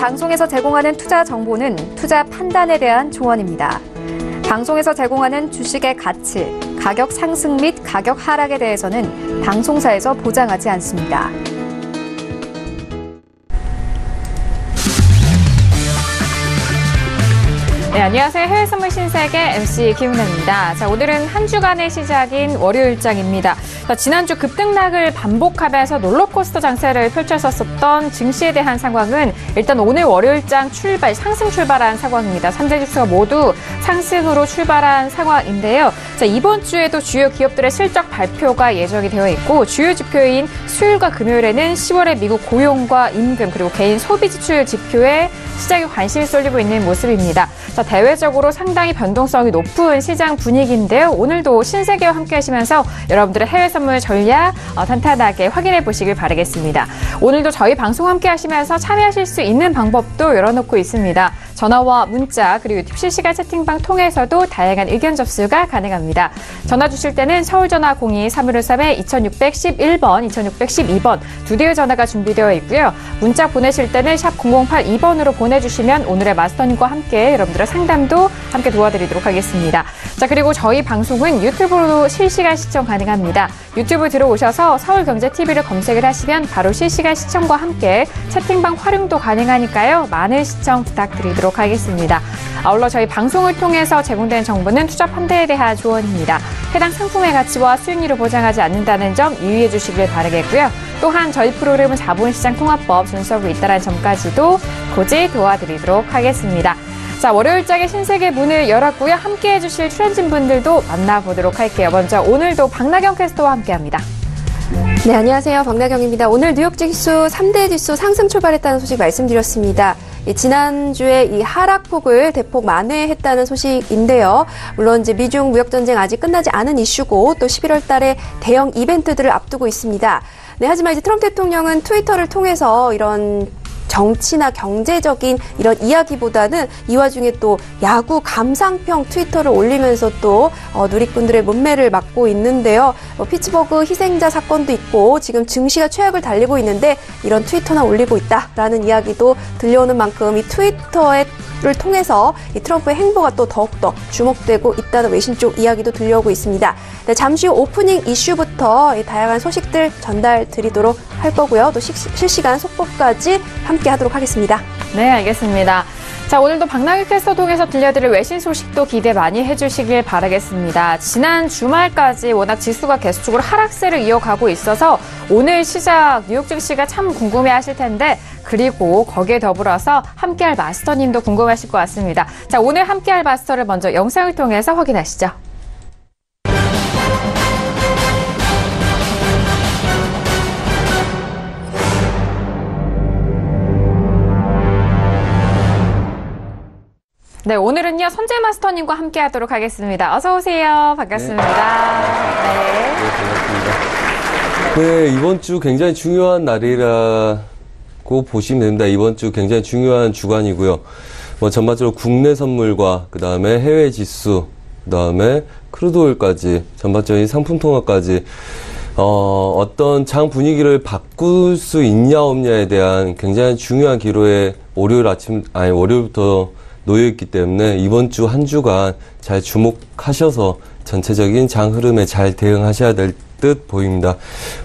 방송에서 제공하는 투자 정보는 투자 판단에 대한 조언입니다. 방송에서 제공하는 주식의 가치, 가격 상승 및 가격 하락에 대해서는 방송사에서 보장하지 않습니다. 네, 안녕하세요. 해외 선물 신세계 MC 김은혜입니다. 자, 오늘은 한 주간의 시작인 월요일장입니다. 자, 지난주 급등락을 반복하면서 롤러코스터 장세를 펼쳤었던 증시에 대한 상황은 일단 오늘 월요일장 상승 출발한 상황입니다. 3대 지수가 모두 상승으로 출발한 상황인데요. 자, 이번 주에도 주요 기업들의 실적 발표가 예정이 되어 있고 주요 지표인 수요일과 금요일에는 10월의 미국 고용과 임금 그리고 개인 소비 지출 지표에 시장에 관심이 쏠리고 있는 모습입니다. 자, 대외적으로 상당히 변동성이 높은 시장 분위기인데요. 오늘도 신세계와 함께 하시면서 여러분들의 해외 선물 전략 탄탄하게 확인해 보시길 바라겠습니다. 오늘도 저희 방송 함께 하시면서 참여하실 수 있는 방법도 열어놓고 있습니다. 전화와 문자 그리고 유튜브 실시간 채팅방 통해서도 다양한 의견 접수가 가능합니다. 전화 주실 때는 서울전화 02-3153-2611번, 2612번 두 대의 전화가 준비되어 있고요. 문자 보내실 때는 샵 0082번으로 보내주시면 오늘의 마스터님과 함께 여러분들의 상담도 함께 도와드리도록 하겠습니다. 자, 그리고 저희 방송은 유튜브로 실시간 시청 가능합니다. 유튜브 들어오셔서 서울경제TV를 검색을 하시면 바로 실시간 시청과 함께 채팅방 활용도 가능하니까요. 많은 시청 부탁드리도록 하겠습니다. 아울러 저희 방송을 통해서 제공되는 정보는 투자 판단에 대한 조언입니다. 해당 상품의 가치와 수익률을 보장하지 않는다는 점 유의해 주시길 바라겠고요. 또한 저희 프로그램은 자본시장 통합법 준수하고 있다는 점까지도 고지 도와드리도록 하겠습니다. 자, 월요일장의 신세계 문을 열었고요. 함께해 주실 출연진 분들도 만나보도록 할게요. 먼저 오늘도 박나경 캐스터와 함께합니다. 네, 안녕하세요. 박나경입니다. 오늘 뉴욕 지수 3대 지수 상승 출발했다는 소식 말씀드렸습니다. 지난주에 이 하락폭을 대폭 만회했다는 소식인데요. 물론 이제 미중 무역 전쟁 아직 끝나지 않은 이슈고 또 11월 달에 대형 이벤트들을 앞두고 있습니다. 네, 하지만 이제 트럼프 대통령은 트위터를 통해서 이런 정치나 경제적인 이런 이야기보다는 이 와중에 또 야구 감상평 트위터를 올리면서 또 누리꾼들의 문매를 맡고 있는데요. 피츠버그 희생자 사건도 있고 지금 증시가 최악을 달리고 있는데 이런 트위터나 올리고 있다라는 이야기도 들려오는 만큼 이 트위터를 통해서 이 트럼프의 행보가 또 더욱더 주목되고 있다는 외신 쪽 이야기도 들려오고 있습니다. 네, 잠시 후 오프닝 이슈부터 다양한 소식들 전달 드리도록 할 거고요. 또 실시간 속보까지 함께 하도록 하겠습니다. 네, 알겠습니다. 자, 오늘도 박나경 캐스터 통해서 들려드릴 외신 소식도 기대 많이 해주시길 바라겠습니다. 지난 주말까지 워낙 지수가 계속적으로 하락세를 이어가고 있어서 오늘 시작 뉴욕 증시가 참 궁금해하실 텐데 그리고 거기에 더불어서 함께할 마스터님도 궁금하실 것 같습니다. 자, 오늘 함께할 마스터를 먼저 영상을 통해서 확인하시죠. 네, 오늘은요, 선재 마스터님과 함께 하도록 하겠습니다. 어서오세요. 반갑습니다. 네, 반갑습니다. 네, 이번 주 굉장히 중요한 날이라고 보시면 됩니다. 이번 주 굉장히 중요한 주간이고요. 전반적으로 국내 선물과 그 다음에 해외 지수, 그 다음에 크루드오일까지, 전반적인 상품 통화까지, 어떤 장 분위기를 바꿀 수 있냐 없냐에 대한 굉장히 중요한 기로에 월요일부터 놓여있기 때문에 이번 주 한 주간 잘 주목하셔서 전체적인 장 흐름에 잘 대응하셔야 될 듯 보입니다.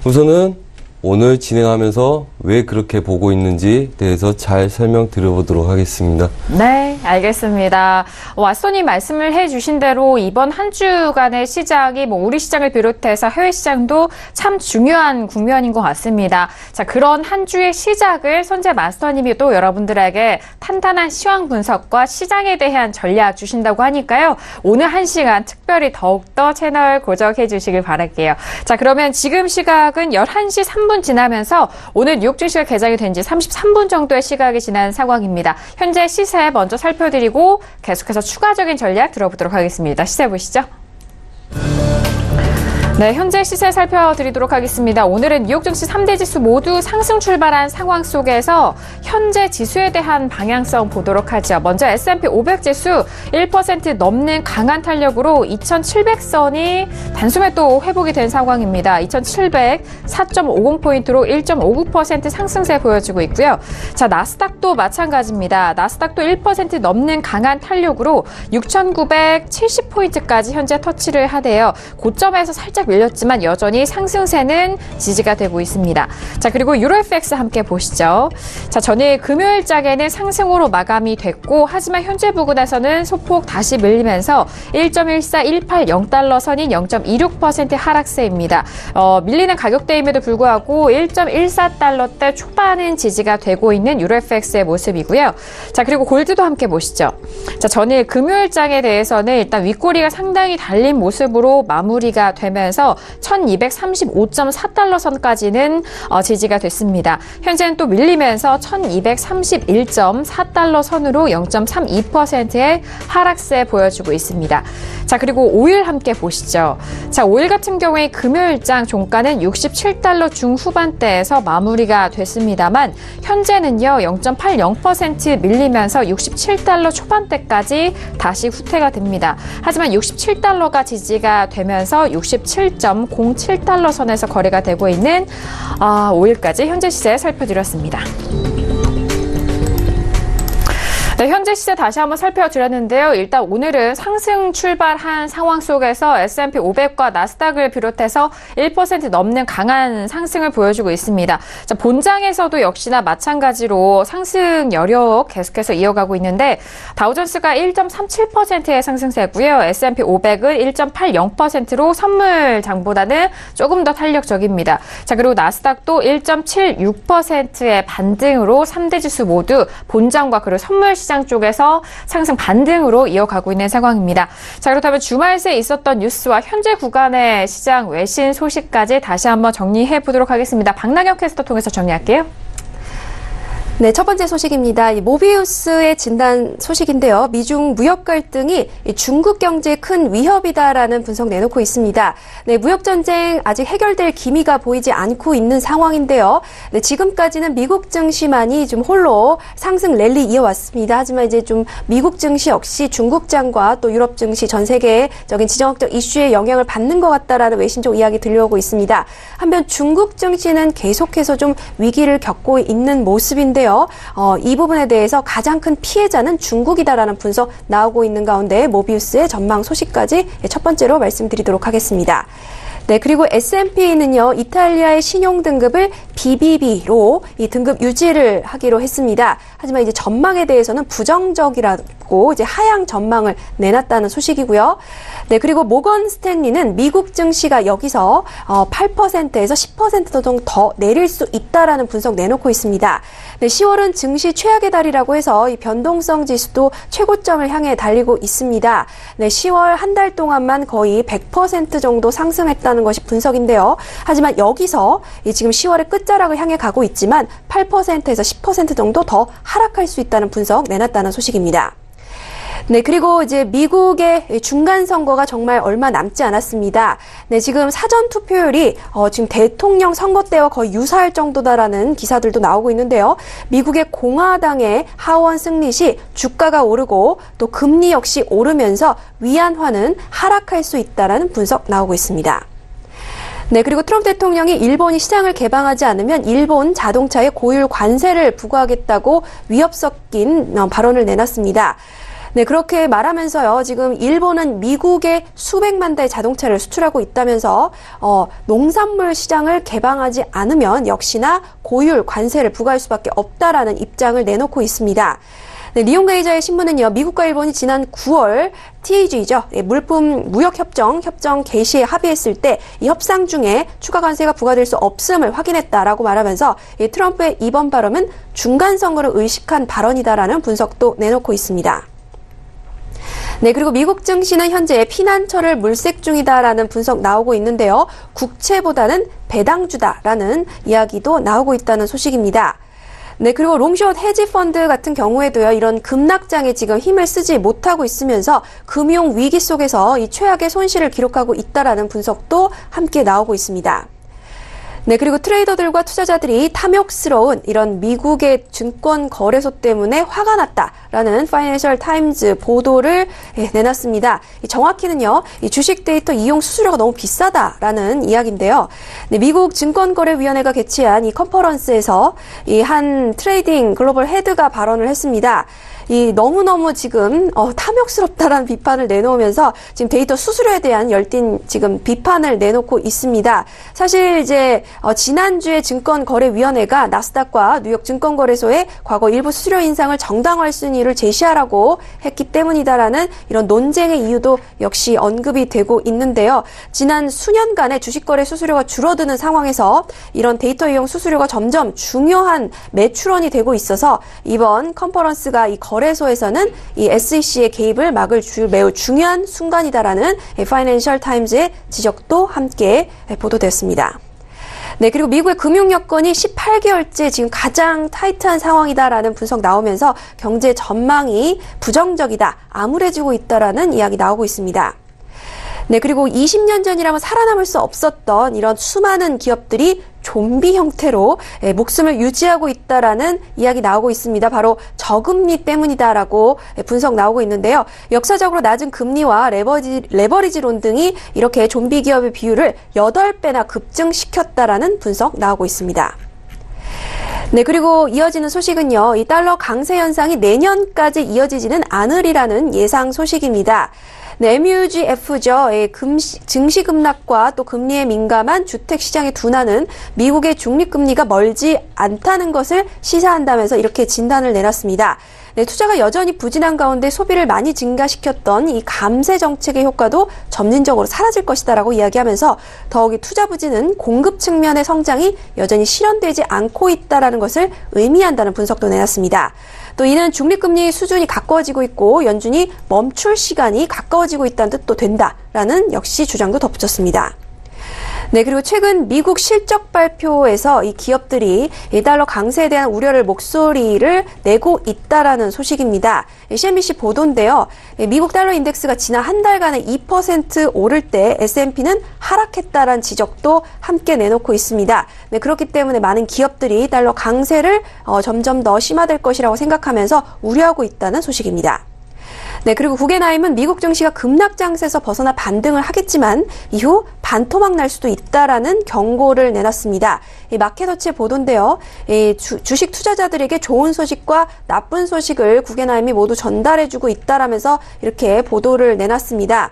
우선은 오늘 진행하면서 왜 그렇게 보고 있는지에 대해서 잘 설명 드려보도록 하겠습니다. 네, 알겠습니다. 마스터님 말씀을 해주신 대로 이번 한 주간의 시작이 우리 시장을 비롯해서 해외 시장도 참 중요한 국면인 것 같습니다. 자, 그런 한 주의 시작을 선재 마스터님이 또 여러분들에게 탄탄한 시황 분석과 시장에 대한 전략 주신다고 하니까요. 오늘 한 시간 특별히 더욱더 채널 고정해 주시길 바랄게요. 자, 그러면 지금 시각은 11시 3분 지나면서 오늘 뉴욕 증시가 개장이 된 지 33분 정도의 시각이 지난 상황입니다. 현재 시세 먼저 살펴드리고 계속해서 추가적인 전략 들어보도록 하겠습니다. 시세 보시죠. 네, 현재 시세 살펴드리도록 하겠습니다. 오늘은 뉴욕 증시 3대 지수 모두 상승 출발한 상황 속에서 현재 지수에 대한 방향성 보도록 하죠. 먼저 S&P 500 지수 1% 넘는 강한 탄력으로 2,700선이 단숨에 또 회복이 된 상황입니다. 2,700 4.50포인트로 1.59% 상승세 보여주고 있고요. 자, 나스닥도 마찬가지입니다. 나스닥도 1% 넘는 강한 탄력으로 6,970포인트까지 현재 터치를 하대요. 고점에서 살짝 밀렸지만 여전히 상승세는 지지가 되고 있습니다. 자, 그리고 유로FX 함께 보시죠. 자, 전일 금요일장에는 상승으로 마감이 됐고 하지만 현재 부근에서는 소폭 다시 밀리면서 1.14180달러 선인 0.26% 하락세입니다. 밀리는 가격대임에도 불구하고 1.14달러대 초반은 지지가 되고 있는 유로FX의 모습이고요. 자, 그리고 골드도 함께 보시죠. 자, 전일 금요일장에 대해서는 일단 윗꼬리가 상당히 달린 모습으로 마무리가 되면서 1235.4달러 선까지는 지지가 됐습니다. 현재는 또 밀리면서 1231.4달러 선으로 0.32%의 하락세 보여주고 있습니다. 자, 그리고 오일 함께 보시죠. 자, 오일 같은 경우에 금요일장 종가는 67달러 중후반대에서 마무리가 됐습니다만 현재는요 0.80% 밀리면서 67달러 초반대까지 다시 후퇴가 됩니다. 하지만 67달러가 지지가 되면서 67.07달러 선에서 거래가 되고 있는 오일까지 현재 시세 살펴드렸습니다. 네, 현재 시세 다시 한번 살펴드렸는데요. 일단 오늘은 상승 출발한 상황 속에서 S&P 500과 나스닥을 비롯해서 1% 넘는 강한 상승을 보여주고 있습니다. 자, 본장에서도 역시나 마찬가지로 상승 여력 계속해서 이어가고 있는데 다우존스가 1.37%의 상승세고요. S&P 500은 1.80%로 선물장보다는 조금 더 탄력적입니다. 자, 그리고 나스닥도 1.76%의 반등으로 3대 지수 모두 본장과 그리고 선물 시장 쪽에서 상승 반등으로 이어가고 있는 상황입니다. 자, 그렇다면 주말 새 있었던 뉴스와 현재 구간의 시장 외신 소식까지 다시 한번 정리해 보도록 하겠습니다. 박나경 캐스터 통해서 정리할게요. 네, 첫 번째 소식입니다. 모비우스의 진단 소식인데요. 미중 무역 갈등이 중국 경제에 큰 위협이다라는 분석 내놓고 있습니다. 네, 무역 전쟁 아직 해결될 기미가 보이지 않고 있는 상황인데요. 네, 지금까지는 미국 증시만이 좀 홀로 상승 랠리 이어왔습니다. 하지만 이제 좀 미국 증시 역시 중국장과 또 유럽 증시 전 세계적인 지정학적 이슈에 영향을 받는 것 같다라는 외신적 이야기 들려오고 있습니다. 한편 중국 증시는 계속해서 좀 위기를 겪고 있는 모습인데요. 이 부분에 대해서 가장 큰 피해자는 중국이다라는 분석 나오고 있는 가운데 모비우스의 전망 소식까지 첫 번째로 말씀드리도록 하겠습니다. 네, 그리고 S&P는요, 이탈리아의 신용 등급을 BBB로 이 등급 유지를 하기로 했습니다. 하지만 이제 전망에 대해서는 부정적이라고 이제 하향 전망을 내놨다는 소식이고요. 네, 그리고 모건 스탠리는 미국 증시가 여기서 8%에서 10% 정도 더 내릴 수 있다라는 분석 내놓고 있습니다. 네, 10월은 증시 최악의 달이라고 해서 이 변동성 지수도 최고점을 향해 달리고 있습니다. 네, 10월 한 달 동안만 거의 100% 정도 상승했다는 것이 분석인데요. 하지만 여기서 지금 10월의 끝자락을 향해 가고 있지만 8%에서 10% 정도 더 하락할 수 있다는 분석 내놨다는 소식입니다. 네, 그리고 이제 미국의 중간 선거가 정말 얼마 남지 않았습니다. 네, 지금 사전 투표율이 지금 대통령 선거 때와 거의 유사할 정도다라는 기사들도 나오고 있는데요. 미국의 공화당의 하원 승리 시 주가가 오르고 또 금리 역시 오르면서 위안화는 하락할 수 있다라는 분석 나오고 있습니다. 네, 그리고 트럼프 대통령이 일본이 시장을 개방하지 않으면 일본 자동차에 고율 관세를 부과하겠다고 위협 섞인 발언을 내놨습니다. 네, 그렇게 말하면서요, 지금 일본은 미국에 수백만 대의 자동차를 수출하고 있다면서, 농산물 시장을 개방하지 않으면 역시나 고율 관세를 부과할 수밖에 없다라는 입장을 내놓고 있습니다. 네, 리온게이저의 신문은요, 미국과 일본이 지난 9월 TAG죠. 물품 무역협정 개시에 합의했을 때 이 협상 중에 추가 관세가 부과될 수 없음을 확인했다라고 말하면서 트럼프의 이번 발언은 중간 선거를 의식한 발언이다라는 분석도 내놓고 있습니다. 네, 그리고 미국 증시는 현재 피난처를 물색 중이다라는 분석 나오고 있는데요. 국채보다는 배당주다라는 이야기도 나오고 있다는 소식입니다. 네, 그리고 롱숏 헤지 펀드 같은 경우에도요, 이런 급락장에 지금 힘을 쓰지 못하고 있으면서 금융 위기 속에서 이 최악의 손실을 기록하고 있다라는 분석도 함께 나오고 있습니다. 네, 그리고 트레이더들과 투자자들이 탐욕스러운 이런 미국의 증권 거래소 때문에 화가 났다라는 파이낸셜 타임즈 보도를 내놨습니다. 정확히는요, 이 주식 데이터 이용 수수료가 너무 비싸다라는 이야기인데요. 네, 미국 증권거래위원회가 개최한 이 컨퍼런스에서 이 한 트레이딩 글로벌 헤드가 발언을 했습니다. 이 너무너무 지금 탐욕스럽다라는 비판을 내놓으면서 지금 데이터 수수료에 대한 열띤 지금 비판을 내놓고 있습니다. 사실 이제 지난주에 증권거래위원회가 나스닥과 뉴욕 증권거래소의 과거 일부 수수료 인상을 정당화할 수 있는 이유를 제시하라고 했기 때문이다라는 이런 논쟁의 이유도 역시 언급이 되고 있는데요. 지난 수년간의 주식거래 수수료가 줄어드는 상황에서 이런 데이터 이용 수수료가 점점 중요한 매출원이 되고 있어서 이번 컨퍼런스가 이 거래소에서는 이 SEC의 개입을 막을 매우 중요한 순간이다라는 파이낸셜 타임즈의 지적도 함께 보도됐습니다. 네, 그리고 미국의 금융 여건이 18개월째 지금 가장 타이트한 상황이다라는 분석 나오면서 경제 전망이 부정적이다, 암울해지고 있다라는 이야기 나오고 있습니다. 네, 그리고 20년 전이라면 살아남을 수 없었던 이런 수많은 기업들이 좀비 형태로 목숨을 유지하고 있다라는 이야기 나오고 있습니다. 바로 저금리 때문이다라고 분석 나오고 있는데요. 역사적으로 낮은 금리와 레버리지론 등이 이렇게 좀비 기업의 비율을 8배나 급증시켰다라는 분석 나오고 있습니다. 네, 그리고 이어지는 소식은요, 이 달러 강세 현상이 내년까지 이어지지는 않으리라는 예상 소식입니다. 네, MUGF죠. 증시 급락과 또 금리에 민감한 주택 시장의 둔화는 미국의 중립금리가 멀지 않다는 것을 시사한다면서 이렇게 진단을 내놨습니다. 네, 투자가 여전히 부진한 가운데 소비를 많이 증가시켰던 이 감세 정책의 효과도 점진적으로 사라질 것이다라고 이야기하면서 더욱이 투자 부진은 공급 측면의 성장이 여전히 실현되지 않고 있다라는 것을 의미한다는 분석도 내놨습니다. 또 이는 중립금리 수준이 가까워지고 있고 연준이 멈출 시간이 가까워지고 있다는 뜻도 된다라는 역시 주장도 덧붙였습니다. 네, 그리고 최근 미국 실적 발표에서 이 기업들이 이 달러 강세에 대한 우려를 목소리를 내고 있다라는 소식입니다. CNBC 보도인데요. 미국 달러 인덱스가 지난 한 달간에 2% 오를 때 S&P는 하락했다라는 지적도 함께 내놓고 있습니다. 네, 그렇기 때문에 많은 기업들이 달러 강세를 점점 더 심화될 것이라고 생각하면서 우려하고 있다는 소식입니다. 네, 그리고 구겐하임은 미국 증시가 급락장세에서 벗어나 반등을 하겠지만 이후 반토막 날 수도 있다라는 경고를 내놨습니다. 이 마켓워치의 보도인데요. 이 주식 투자자들에게 좋은 소식과 나쁜 소식을 구겐하임이 모두 전달해주고 있다라면서 이렇게 보도를 내놨습니다.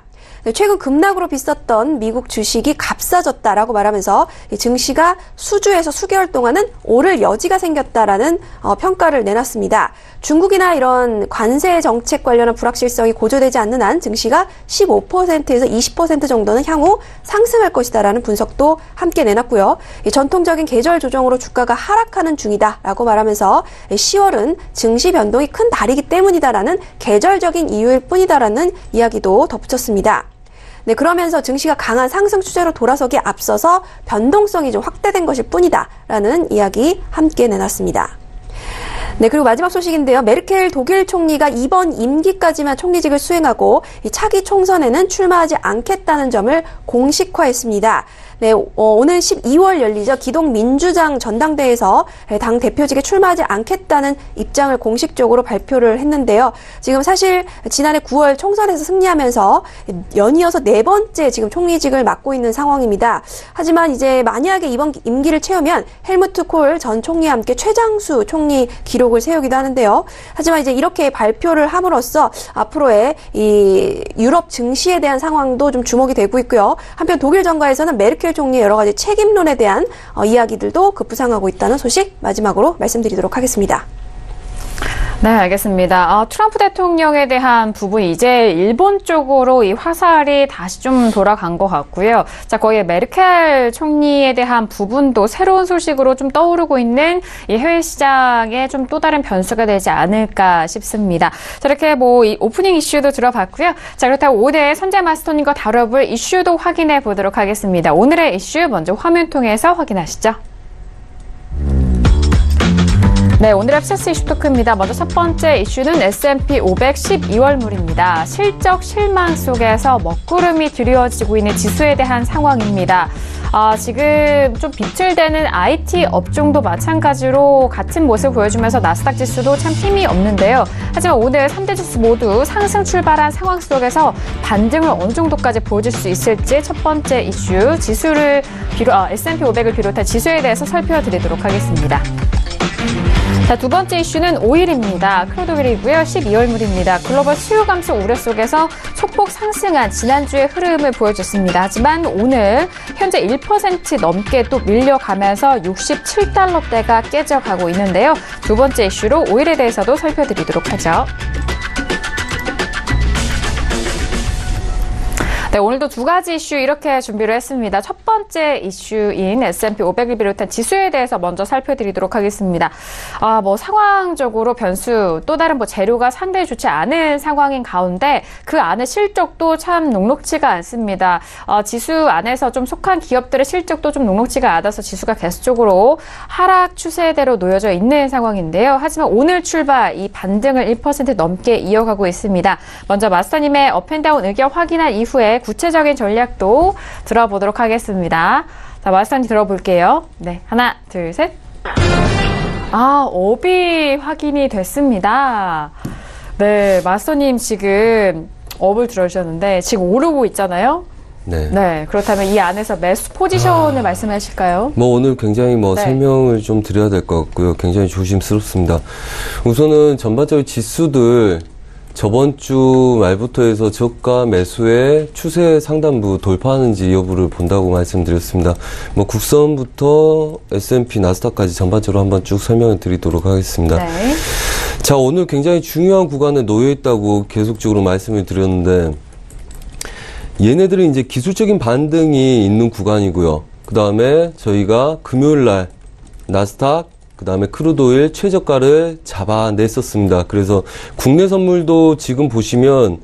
최근 급락으로 비쌌던 미국 주식이 값싸졌다라고 말하면서 증시가 수주에서 수개월 동안은 오를 여지가 생겼다라는 평가를 내놨습니다. 중국이나 이런 관세 정책 관련한 불확실성이 고조되지 않는 한 증시가 15%에서 20% 정도는 향후 상승할 것이다라는 분석도 함께 내놨고요. 전통적인 계절 조정으로 주가가 하락하는 중이다라고 말하면서 10월은 증시 변동이 큰 달이기 때문이다라는 계절적인 이유일 뿐이다라는 이야기도 덧붙였습니다. 네, 그러면서 증시가 강한 상승 추세로 돌아서기에 앞서서 변동성이 좀 확대된 것일 뿐이다라는 이야기 함께 내놨습니다. 네, 그리고 마지막 소식인데요. 메르켈 독일 총리가 이번 임기까지만 총리직을 수행하고 이 차기 총선에는 출마하지 않겠다는 점을 공식화했습니다. 네, 오는 12월 열리죠. 기동민주당 전당대회에서 당 대표직에 출마하지 않겠다는 입장을 공식적으로 발표를 했는데요. 지금 사실 지난해 9월 총선에서 승리하면서 연이어서 4번째 지금 총리직을 맡고 있는 상황입니다. 하지만 이제 만약에 이번 임기를 채우면 헬무트 콜 전 총리와 함께 최장수 총리 기록을 세우기도 하는데요. 하지만 이제 이렇게 발표를 함으로써 앞으로의 이 유럽 증시에 대한 상황도 좀 주목이 되고 있고요. 한편 독일 정가에서는 메르켈 총리의 여러 가지 책임론에 대한 이야기들도 급부상하고 있다는 소식 마지막으로 말씀드리도록 하겠습니다. 네, 알겠습니다. 트럼프 대통령에 대한 부분 이제 일본 쪽으로 이 화살이 다시 좀 돌아간 것 같고요. 자, 거기에 메르켈 총리에 대한 부분도 새로운 소식으로 좀 떠오르고 있는 이 해외 시장에 좀 또 다른 변수가 되지 않을까 싶습니다. 자, 이렇게 이 오프닝 이슈도 들어봤고요. 자, 그렇다고 오늘 선재 마스터님과 다뤄볼 이슈도 확인해 보도록 하겠습니다. 오늘의 이슈 먼저 화면 통해서 확인하시죠. 네, 오늘 FCC 이슈도 큽니다. 먼저 첫 번째 이슈는 S&P 500 12월물입니다. 실적 실망 속에서 먹구름이 드리워지고 있는 지수에 대한 상황입니다. 지금 좀 비틀대는 IT 업종도 마찬가지로 같은 모습을 보여주면서 나스닥 지수도 참 힘이 없는데요. 하지만 오늘 3대 지수 모두 상승 출발한 상황 속에서 반등을 어느 정도까지 보여줄 수 있을지 첫 번째 이슈 지수를 S&P 500을 비롯한 지수에 대해서 살펴드리도록 하겠습니다. 자, 두 번째 이슈는 오일입니다. 크루드 오일이고요. 12월물입니다. 글로벌 수요 감소 우려 속에서 소폭 상승한 지난주의 흐름을 보여줬습니다. 하지만 오늘 현재 1% 넘게 또 밀려가면서 67달러대가 깨져가고 있는데요. 두 번째 이슈로 오일에 대해서도 살펴드리도록 하죠. 네, 오늘도 두 가지 이슈 이렇게 준비를 했습니다. 첫 번째 이슈인 S&P 500을 비롯한 지수에 대해서 먼저 살펴드리도록 하겠습니다. 상황적으로 변수, 또 다른 재료가 상당히 좋지 않은 상황인 가운데 그 안에 실적도 참 녹록지가 않습니다. 지수 안에서 좀 속한 기업들의 실적도 좀 녹록지가 않아서 지수가 계속적으로 하락 추세대로 놓여져 있는 상황인데요. 하지만 오늘 출발 이 반등을 1% 넘게 이어가고 있습니다. 먼저 마스터님의 업앤다운 의견 확인한 이후에 구체적인 전략도 들어보도록 하겠습니다. 자, 마스터님 들어볼게요. 네, 하나, 둘, 셋. 업이 확인이 됐습니다. 네, 마스터님 지금 업을 들어주셨는데 지금 오르고 있잖아요. 네. 네, 그렇다면 이 안에서 매수 포지션을 말씀하실까요? 오늘 굉장히 설명을 좀 드려야 될 것 같고요. 굉장히 조심스럽습니다. 우선은 전반적인 지수들 저번 주 말부터 해서 저가 매수의 추세 상단부 돌파하는지 여부를 본다고 말씀드렸습니다. 국선부터 S&P, 나스닥까지 전반적으로 한번 쭉 설명을 드리도록 하겠습니다. 네. 자, 오늘 굉장히 중요한 구간에 놓여 있다고 계속적으로 말씀을 드렸는데 얘네들은 이제 기술적인 반등이 있는 구간이고요. 그 다음에 저희가 금요일 날 나스닥 그 다음에 크루드오일 최저가를 잡아냈었습니다. 그래서 국내 선물도 지금 보시면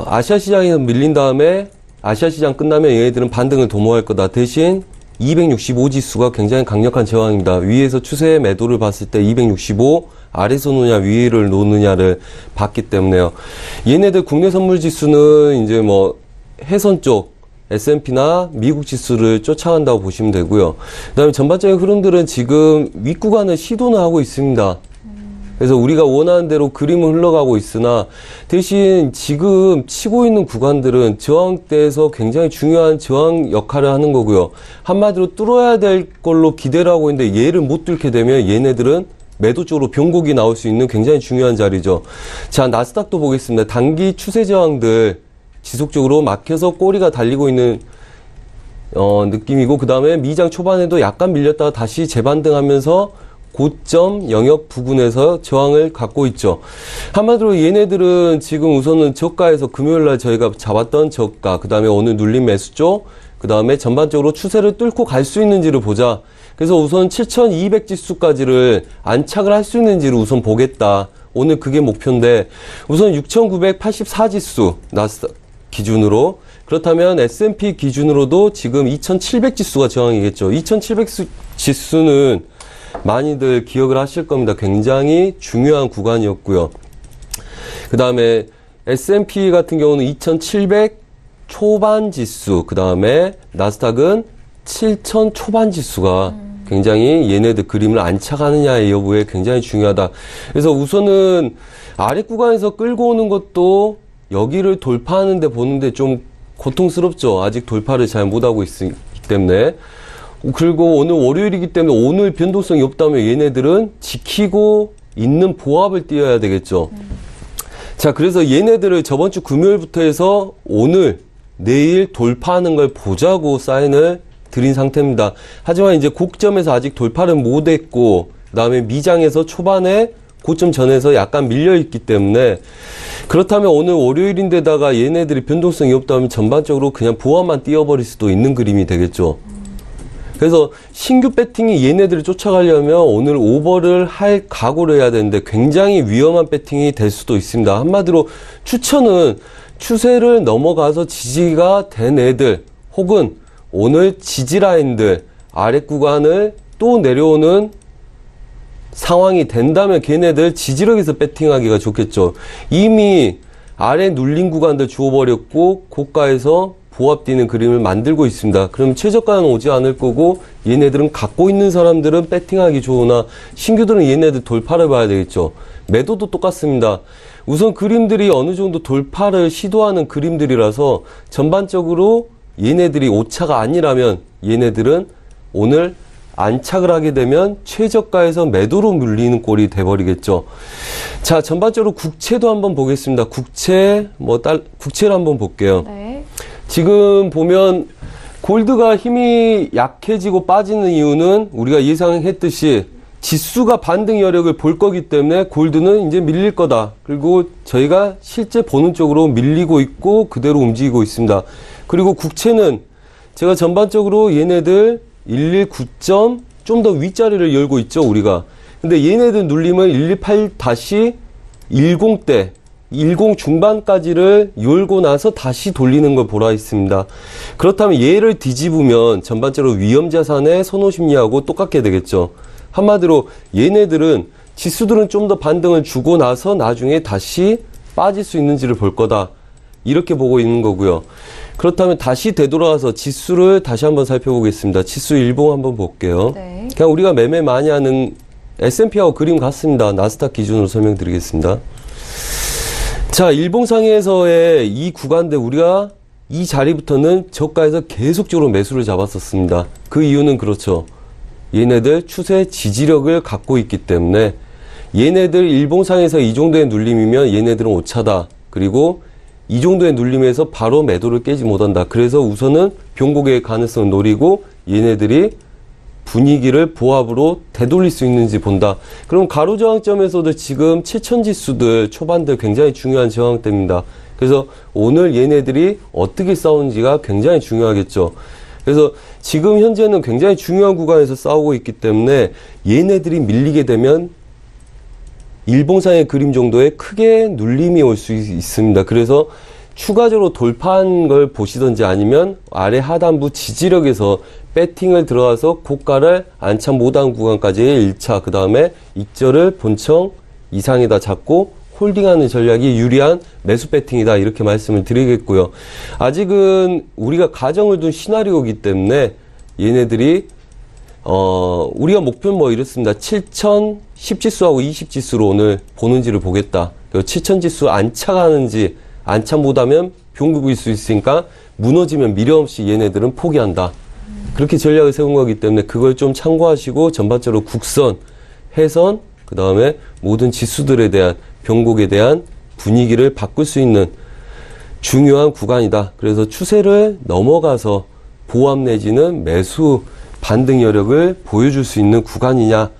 아시아 시장에서 밀린 다음에 아시아 시장 끝나면 얘네들은 반등을 도모할 거다. 대신 265 지수가 굉장히 강력한 저항입니다. 위에서 추세 매도를 봤을 때 265 아래서 놓느냐 위를 놓느냐를 봤기 때문에요. 얘네들 국내 선물 지수는 이제 해선 쪽 S&P나 미국 지수를 쫓아간다고 보시면 되고요. 그 다음에 전반적인 흐름들은 지금 윗구간을 시도는 하고 있습니다. 그래서 우리가 원하는 대로 그림은 흘러가고 있으나 대신 지금 치고 있는 구간들은 저항대에서 굉장히 중요한 저항 역할을 하는 거고요. 한마디로 뚫어야 될 걸로 기대를 하고 있는데 얘를 못 뚫게 되면 얘네들은 매도 쪽으로 변곡이 나올 수 있는 굉장히 중요한 자리죠. 자, 나스닥도 보겠습니다. 단기 추세 저항들 지속적으로 막혀서 꼬리가 달리고 있는 느낌이고 그 다음에 미장 초반에도 약간 밀렸다가 다시 재반등하면서 고점 영역 부근에서 저항을 갖고 있죠. 한마디로 얘네들은 지금 우선은 저가에서 금요일날 저희가 잡았던 저가, 그 다음에 오늘 눌린 매수 쪽, 그 다음에 전반적으로 추세를 뚫고 갈 수 있는지를 보자. 그래서 우선 7200 지수까지를 안착을 할 수 있는지를 우선 보겠다. 오늘 그게 목표인데 우선 6984 지수 나스닥 기준으로, 그렇다면 S&P 기준으로도 지금 2700 지수가 저항이겠죠. 2700 지수는 많이들 기억을 하실 겁니다. 굉장히 중요한 구간이었고요. 그 다음에 S&P 같은 경우는 2700 초반 지수, 그 다음에 나스닥은 7000 초반 지수가 굉장히 얘네들 그림을 안착하느냐의 여부에 굉장히 중요하다. 그래서 우선은 아래 구간에서 끌고 오는 것도 여기를 돌파하는 데 보는데 좀 고통스럽죠. 아직 돌파를 잘 못하고 있기 때문에. 그리고 오늘 월요일이기 때문에 오늘 변동성이 없다면 얘네들은 지키고 있는 보합을 띄어야 되겠죠. 자, 그래서 얘네들을 저번 주 금요일부터 해서 오늘, 내일 돌파하는 걸 보자고 사인을 드린 상태입니다. 하지만 이제 고점에서 아직 돌파를 못했고, 그 다음에 미장에서 초반에 고점 전에서 약간 밀려있기 때문에, 그렇다면 오늘 월요일인데다가 얘네들이 변동성이 없다면 전반적으로 그냥 보합만 띄워버릴 수도 있는 그림이 되겠죠. 그래서 신규 배팅이 얘네들을 쫓아가려면 오늘 오버를 할 각오를 해야 되는데 굉장히 위험한 배팅이 될 수도 있습니다. 한마디로 추천은 추세를 넘어가서 지지가 된 애들, 혹은 오늘 지지라인들 아래 구간을 또 내려오는 상황이 된다면 걔네들 지지력에서 배팅하기가 좋겠죠. 이미 아래 눌린 구간들 주워버렸고 고가에서 보합 뛰는 그림을 만들고 있습니다. 그럼 최저가는 오지 않을 거고 얘네들은 갖고 있는 사람들은 배팅하기 좋으나 신규들은 얘네들 돌파를 봐야 되겠죠. 매도도 똑같습니다. 우선 그림들이 어느 정도 돌파를 시도하는 그림들이라서 전반적으로 얘네들이 오차가 아니라면 얘네들은 오늘 안착을 하게 되면 최저가에서 매도로 물리는 꼴이 돼버리겠죠. 자, 전반적으로 국채도 한번 보겠습니다. 국채를 한번 볼게요. 네. 지금 보면 골드가 힘이 약해지고 빠지는 이유는 우리가 예상했듯이 지수가 반등 여력을 볼 거기 때문에 골드는 이제 밀릴 거다. 그리고 저희가 실제 보는 쪽으로 밀리고 있고 그대로 움직이고 있습니다. 그리고 국채는 제가 전반적으로 얘네들 119점 좀 더 윗자리를 열고 있죠, 우리가. 근데 얘네들 눌림을 118-10대 10 중반까지를 열고 나서 다시 돌리는 걸 보라 있습니다. 그렇다면 얘를 뒤집으면 전반적으로 위험자산의 선호심리하고 똑같게 되겠죠. 한마디로 얘네들은 지수들은 좀 더 반등을 주고 나서 나중에 다시 빠질 수 있는지를 볼 거다. 이렇게 보고 있는 거고요. 그렇다면 다시 되돌아와서 지수를 다시 한번 살펴보겠습니다. 지수 일봉 한번 볼게요. 네. 그냥 우리가 매매 많이 하는 S&P하고 그림 같습니다. 나스닥 기준으로 설명드리겠습니다. 자, 일봉상에서의 이 구간대 우리가 이 자리부터는 저가에서 계속적으로 매수를 잡았었습니다. 그 이유는 그렇죠. 얘네들 추세 지지력을 갖고 있기 때문에 얘네들 일봉상에서 이 정도의 눌림이면 얘네들은 오차다. 그리고 이 정도의 눌림에서 바로 매도를 깨지 못한다. 그래서 우선은 변곡의 가능성을 노리고 얘네들이 분위기를 보합으로 되돌릴 수 있는지 본다. 그럼 가로저항점에서도 지금 7000지수들 초반들 굉장히 중요한 저항대입니다. 그래서 오늘 얘네들이 어떻게 싸우는지가 굉장히 중요하겠죠. 그래서 지금 현재는 굉장히 중요한 구간에서 싸우고 있기 때문에 얘네들이 밀리게 되면 일봉상의 그림 정도의 크게 눌림이 올 수 있습니다. 그래서 추가적으로 돌파한 걸 보시든지 아니면 아래 하단부 지지력에서 배팅을 들어가서 고가를 안착 못한 구간까지의 1차, 그 다음에 익절을 본청 이상에다 잡고 홀딩하는 전략이 유리한 매수 배팅이다. 이렇게 말씀을 드리겠고요. 아직은 우리가 가정을 둔 시나리오이기 때문에 얘네들이 우리가 목표는 뭐 이렇습니다. 7000 10지수하고 20지수로 오늘 보는지를 보겠다. 7000지수 안착하는지 안착 못하면 병국일 수 있으니까 무너지면 미련 없이 얘네들은 포기한다. 그렇게 전략을 세운 거기 때문에 그걸 좀 참고하시고 전반적으로 국선, 해선, 그 다음에 모든 지수들에 대한 병곡에 대한 분위기를 바꿀 수 있는 중요한 구간이다. 그래서 추세를 넘어가서 보합 내지는 매수 반등 여력을 보여줄 수 있는 구간이냐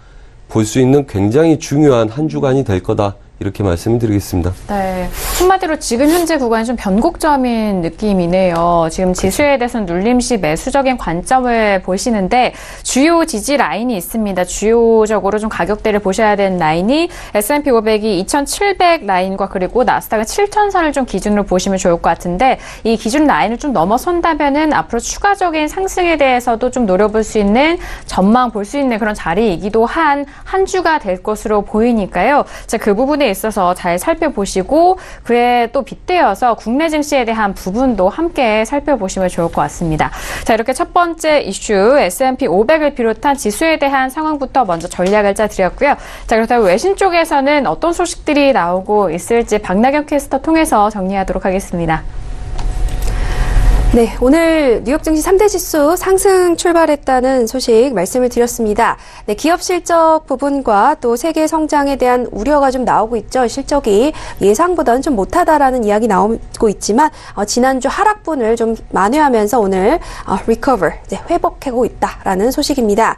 볼 수 있는 굉장히 중요한 한 주간이 될 거다. 이렇게 말씀을 드리겠습니다. 네. 한마디로 지금 현재 구간이 좀 변곡점인 느낌이네요. 지금 지수에 대해서는 눌림시 매수적인 관점을 보시는데 주요 지지 라인이 있습니다. 주요적으로 좀 가격대를 보셔야 되는 라인이 S&P 500이 2700 라인과 그리고 나스닥은 7000선을 좀 기준으로 보시면 좋을 것 같은데 이 기준 라인을 좀 넘어선다면은 앞으로 추가적인 상승에 대해서도 좀 노려볼 수 있는 전망 볼 수 있는 그런 자리이기도 한 주가 될 것으로 보이니까요. 자, 그 부분에 있어서 잘 살펴보시고 그에 또 빗대어서 국내 증시에 대한 부분도 함께 살펴보시면 좋을 것 같습니다. 자, 이렇게 첫 번째 이슈 S&P 500을 비롯한 지수에 대한 상황부터 먼저 전략을 짜드렸고요. 자, 그렇다면 외신 쪽에서는 어떤 소식들이 나오고 있을지 박나경 캐스터 통해서 정리하도록 하겠습니다. 네, 오늘 뉴욕 증시 3대 지수 상승 출발했다는 소식 말씀을 드렸습니다. 네, 기업 실적 부분과 또 세계 성장에 대한 우려가 좀 나오고 있죠. 실적이 예상보다는 좀 못하다라는 이야기 나오고 있지만 지난주 하락분을 좀 만회하면서 오늘 recover, 이제 회복하고 있다라는 소식입니다.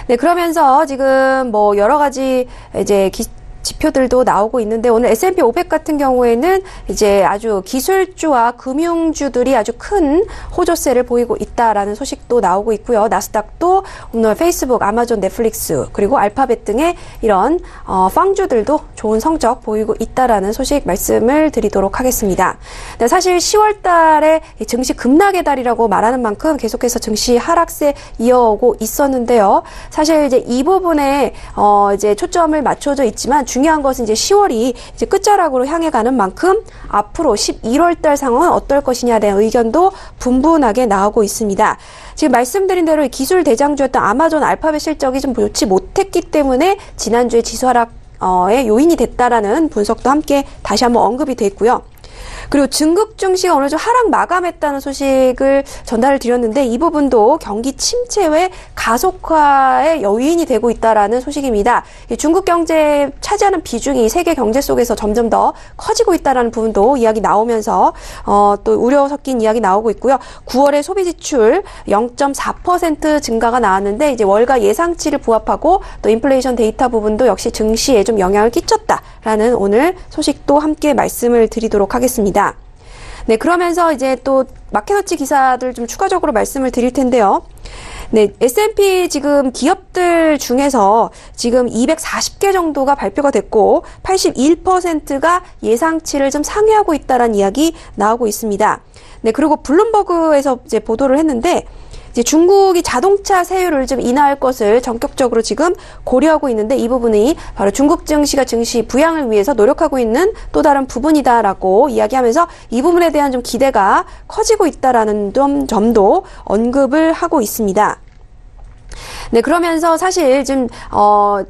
네, 그러면서 지금 뭐 여러 가지 이제 지표들도 나오고 있는데 오늘 S&P 500 같은 경우에는 이제 아주 기술주와 금융주들이 아주 큰 호조세를 보이고 있다라는 소식도 나오고 있고요. 나스닥도 오늘 페이스북, 아마존, 넷플릭스 그리고 알파벳 등의 이런 팡주들도 좋은 성적 보이고 있다라는 소식 말씀을 드리도록 하겠습니다. 네, 사실 10월 달에 증시 급락의 달이라고 말하는 만큼 계속해서 증시 하락세 이어오고 있었는데요. 사실 이제 이 부분에 이제 초점을 맞춰져 있지만 중요한 것은 이제 10월이 이제 끝자락으로 향해 가는 만큼 앞으로 11월 달 상황은 어떨 것이냐에 대한 의견도 분분하게 나오고 있습니다. 지금 말씀드린 대로 기술 대장주였던 아마존, 알파벳 실적이 좀 좋지 못했기 때문에 지난주에 지수 하락의 요인이 됐다라는 분석도 함께 다시 한번 언급이 돼 있고요. 그리고 중국 증시가 오늘 좀 하락 마감했다는 소식을 전달을 드렸는데 이 부분도 경기 침체의 가속화의 요인이 되고 있다라는 소식입니다. 중국 경제에 차지하는 비중이 세계 경제 속에서 점점 더 커지고 있다라는 부분도 이야기 나오면서 또 우려 섞인 이야기 나오고 있고요. 9월에 소비 지출 0.4% 증가가 나왔는데 이제 월가 예상치를 부합하고 또 인플레이션 데이터 부분도 역시 증시에 좀 영향을 끼쳤다라는 오늘 소식도 함께 말씀을 드리도록 하겠습니다. 네, 그러면서 이제 또 마켓워치 기사들 좀 추가적으로 말씀을 드릴 텐데요. 네, S&P 지금 기업들 중에서 지금 240개 정도가 발표가 됐고 81%가 예상치를 좀 상회하고 있다라는 이야기 나오고 있습니다. 네, 그리고 블룸버그에서 이제 보도를 했는데 이제 중국이 자동차 세율을 좀 인하할 것을 전격적으로 지금 고려하고 있는데 이 부분이 바로 중국 증시가 증시 부양을 위해서 노력하고 있는 또 다른 부분이다라고 이야기하면서 이 부분에 대한 좀 기대가 커지고 있다라는 점도 언급을 하고 있습니다. 네, 그러면서 사실 지금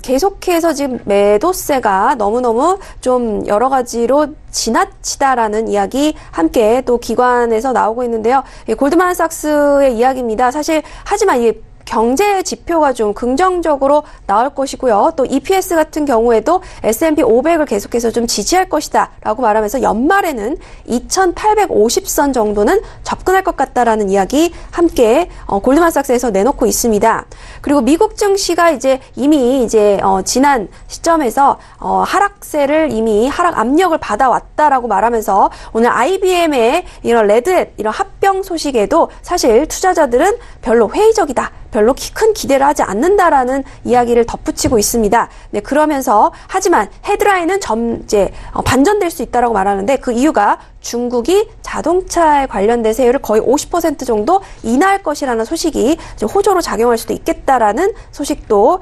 계속해서 지금 매도세가 너무너무 좀 여러 가지로 지나치다라는 이야기 함께 또 기관에서 나오고 있는데요. 골드만삭스의 이야기입니다. 사실 하지만 이 경제 지표가 좀 긍정적으로 나올 것이고요. 또 EPS 같은 경우에도 S&P 500을 계속해서 좀 지지할 것이다 라고 말하면서 연말에는 2850선 정도는 접근할 것 같다라는 이야기 함께 골드만삭스에서 내놓고 있습니다. 그리고 미국 증시가 이제 이미 이제 지난 시점에서 하락세를 이미 하락 압력을 받아왔다라고 말하면서 오늘 IBM의 이런 레드햇 이런 합병 소식에도 사실 투자자들은 별로 회의적이다. 별로 큰 기대를 하지 않는다라는 이야기를 덧붙이고 있습니다. 네, 그러면서 하지만 헤드라인은 이제 반전될 수 있다라고 말하는데 그 이유가 중국이 자동차에 관련된 세율을 거의 50% 정도 인하할 것이라는 소식이 호조로 작용할 수도 있겠다라는 소식도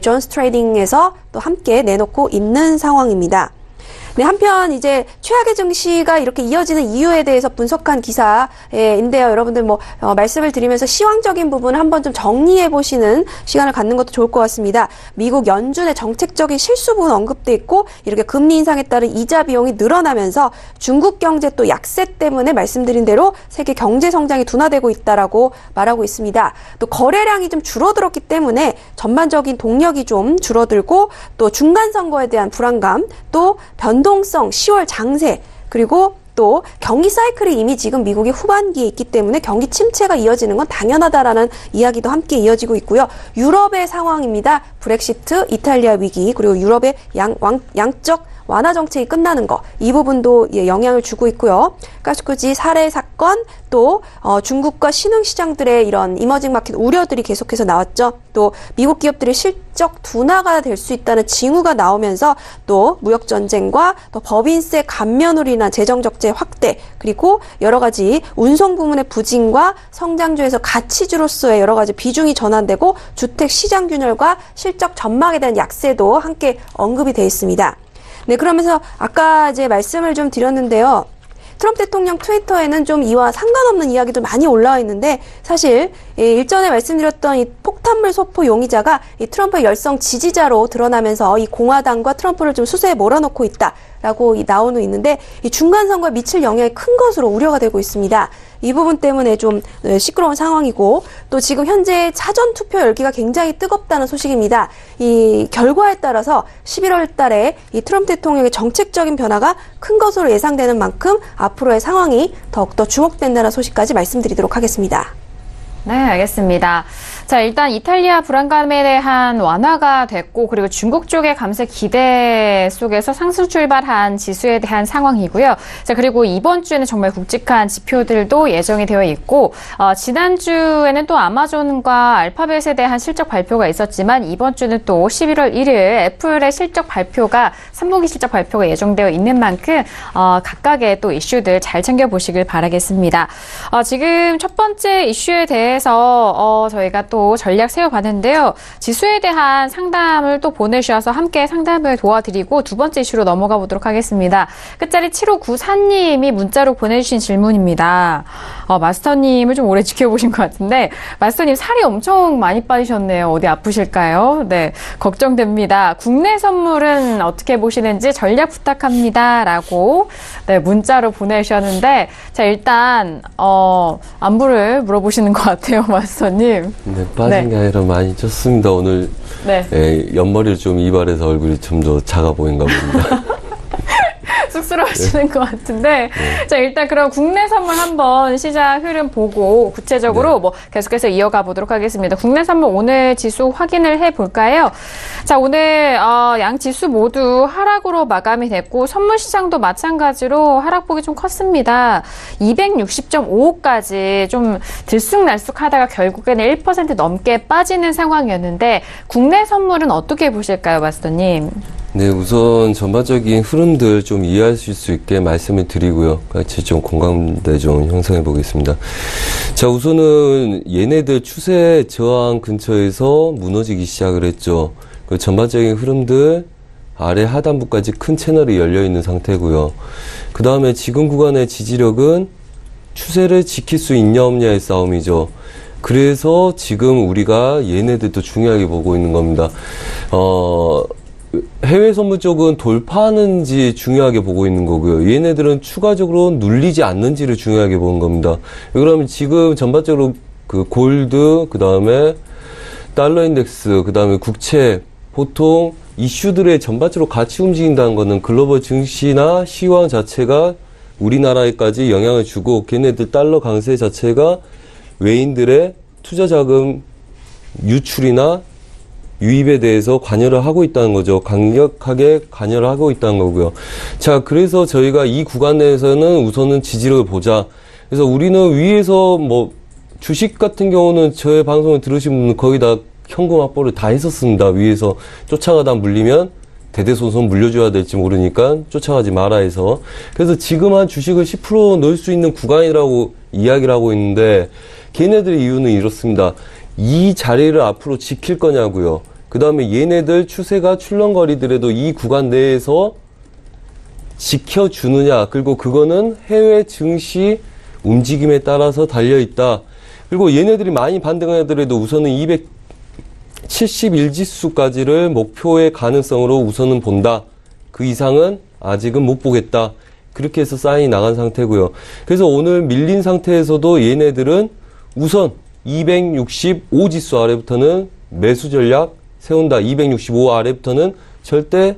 존스 트레이딩에서 또 함께 내놓고 있는 상황입니다. 네, 한편 이제 최악의 증시가 이렇게 이어지는 이유에 대해서 분석한 기사인데요. 여러분들 말씀을 드리면서 시황적인 부분을 한번 좀 정리해 보시는 시간을 갖는 것도 좋을 것 같습니다. 미국 연준의 정책적인 실수 부분 언급돼 있고 이렇게 금리 인상에 따른 이자 비용이 늘어나면서 중국 경제 또 약세 때문에 말씀드린 대로 세계 경제 성장이 둔화되고 있다라고 말하고 있습니다. 또 거래량이 좀 줄어들었기 때문에 전반적인 동력이 좀 줄어들고 또 중간 선거에 대한 불안감 또 변동성 10월 장세 그리고 또 경기 사이클이 이미 지금 미국이 후반기에 있기 때문에 경기 침체가 이어지는 건 당연하다라는 이야기도 함께 이어지고 있고요. 유럽의 상황입니다. 브렉시트, 이탈리아 위기 그리고 유럽의 양적 완화 정책이 끝나는 거 이 부분도 영향을 주고 있고요. 가스쿠지 살해 사건 또 중국과 신흥시장들의 이런 이머징 마켓 우려들이 계속해서 나왔죠. 또 미국 기업들의 실적 둔화가 될 수 있다는 징후가 나오면서 또 무역전쟁과 또 법인세 감면으로 인한 재정적재 확대 그리고 여러 가지 운송 부문의 부진과 성장주에서 가치주로서의 여러 가지 비중이 전환되고 주택 시장 균열과 실적 전망에 대한 약세도 함께 언급이 되어 있습니다. 네, 그러면서 아까 이제 말씀을 좀 드렸는데요. 트럼프 대통령 트위터에는 좀 이와 상관없는 이야기도 많이 올라와 있는데 사실 일전에 말씀드렸던 이 폭탄물 소포 용의자가 이 트럼프의 열성 지지자로 드러나면서 이 공화당과 트럼프를 좀 수세에 몰아넣고 있다라고 나오고 있는데 이 중간 선거에 미칠 영향이 큰 것으로 우려가 되고 있습니다. 이 부분 때문에 좀 시끄러운 상황이고 또 지금 현재 사전 투표 열기가 굉장히 뜨겁다는 소식입니다. 이 결과에 따라서 11월 달에 이 트럼프 대통령의 정책적인 변화가 큰 것으로 예상되는 만큼 앞으로의 상황이 더욱더 주목된다는 소식까지 말씀드리도록 하겠습니다. 네, 알겠습니다. 자, 일단 이탈리아 불안감에 대한 완화가 됐고, 그리고 중국 쪽의 감세 기대 속에서 상승 출발한 지수에 대한 상황이고요. 자, 그리고 이번 주에는 정말 굵직한 지표들도 예정이 되어 있고, 지난주에는 또 아마존과 알파벳에 대한 실적 발표가 있었지만, 이번 주는 또 11월 1일 애플의 실적 발표가, 3분기 실적 발표가 예정되어 있는 만큼, 각각의 또 이슈들 잘 챙겨보시길 바라겠습니다. 지금 첫 번째 이슈에 대해서, 저희가 또 전략 세워봤는데요. 지수에 대한 상담을 또 보내주셔서 함께 상담을 도와드리고 두 번째 이슈로 넘어가 보도록 하겠습니다. 끝자리 7594님이 문자로 보내주신 질문입니다. 마스터님을 좀 오래 지켜보신 것 같은데 마스터님 살이 엄청 많이 빠지셨네요. 어디 아프실까요? 네, 걱정됩니다. 국내 선물은 어떻게 보시는지 전략 부탁합니다. 라고 네, 문자로 보내주셨는데 자 일단 안부를 물어보시는 것 같아요. 마스터님. 네, 빠진 게 아니라 많이 쪘습니다. 오늘 옆머리를 좀 이발해서 얼굴이 좀 더 작아 보인가 봅니다. 쑥스러워하시는 것 같은데 자 일단 그럼 국내 선물 한번 시장 흐름 보고 구체적으로 뭐 계속해서 이어가 보도록 하겠습니다. 국내 선물 오늘 지수 확인을 해볼까요? 자 오늘 양 지수 모두 하락으로 마감이 됐고 선물 시장도 마찬가지로 하락폭이 좀 컸습니다. 260.55까지 좀 들쑥날쑥하다가 결국에는 1% 넘게 빠지는 상황이었는데 국내 선물은 어떻게 보실까요, 마스터님? 네, 우선 전반적인 흐름들 좀 이해하실 수 있게 말씀을 드리고요. 같이 좀 공감대 좀 형성해 보겠습니다. 자, 우선은 얘네들 추세 저항 근처에서 무너지기 시작을 했죠. 그 전반적인 흐름들 아래 하단부까지 큰 채널이 열려 있는 상태고요. 그 다음에 지금 구간의 지지력은 추세를 지킬 수 있냐 없냐의 싸움이죠. 그래서 지금 우리가 얘네들도 중요하게 보고 있는 겁니다. 해외 선물 쪽은 돌파하는지 중요하게 보고 있는 거고요. 얘네들은 추가적으로 눌리지 않는지를 중요하게 보는 겁니다. 그러면 지금 전반적으로 그 골드, 그 다음에 달러 인덱스, 그 다음에 국채, 보통 이슈들의 전반적으로 같이 움직인다는 거는 글로벌 증시나 시황 자체가 우리나라에까지 영향을 주고 걔네들 달러 강세 자체가 외인들의 투자 자금 유출이나 유입에 대해서 관여를 하고 있다는 거죠. 강력하게 관여를 하고 있다는 거고요. 자, 그래서 저희가 이 구간 내에서는 우선은 지지력을 보자. 그래서 우리는 위에서 뭐 주식 같은 경우는 저의 방송을 들으신 분은 거의 다 현금 확보를 다 했었습니다. 위에서 쫓아가다 물리면 대대손손 물려줘야 될지 모르니까 쫓아가지 마라 해서. 그래서 지금 한 주식을 10% 넣을 수 있는 구간이라고 이야기를 하고 있는데 걔네들의 이유는 이렇습니다. 이 자리를 앞으로 지킬 거냐고요. 그 다음에 얘네들 추세가 출렁거리더라도 이 구간 내에서 지켜주느냐. 그리고 그거는 해외 증시 움직임에 따라서 달려있다. 그리고 얘네들이 많이 반등하더라도 우선은 271지수까지를 목표의 가능성으로 우선은 본다. 그 이상은 아직은 못 보겠다. 그렇게 해서 사인이 나간 상태고요. 그래서 오늘 밀린 상태에서도 얘네들은 우선 265지수 아래부터는 매수 전략 세운다. 265 아래부터는 절대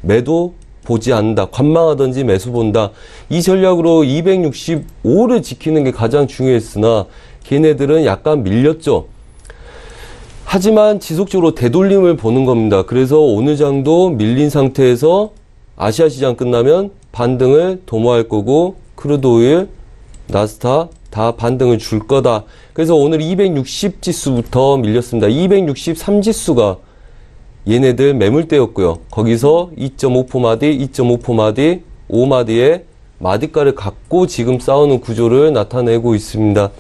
매도 보지 않는다. 관망하든지 매수 본다. 이 전략으로 265를 지키는 게 가장 중요했으나 걔네들은 약간 밀렸죠. 하지만 지속적으로 되돌림을 보는 겁니다. 그래서 오늘 장도 밀린 상태에서 아시아 시장 끝나면 반등을 도모할 거고 크루드 오일, 나스닥 다 반등을 줄 거다. 그래서 오늘 260지수부터 밀렸습니다. 263지수가 얘네들 매물대였고요. 거기서 2.5포마디, 2.5포마디, 5마디의 마디가를 갖고 지금 싸우는 구조를 나타내고 있습니다.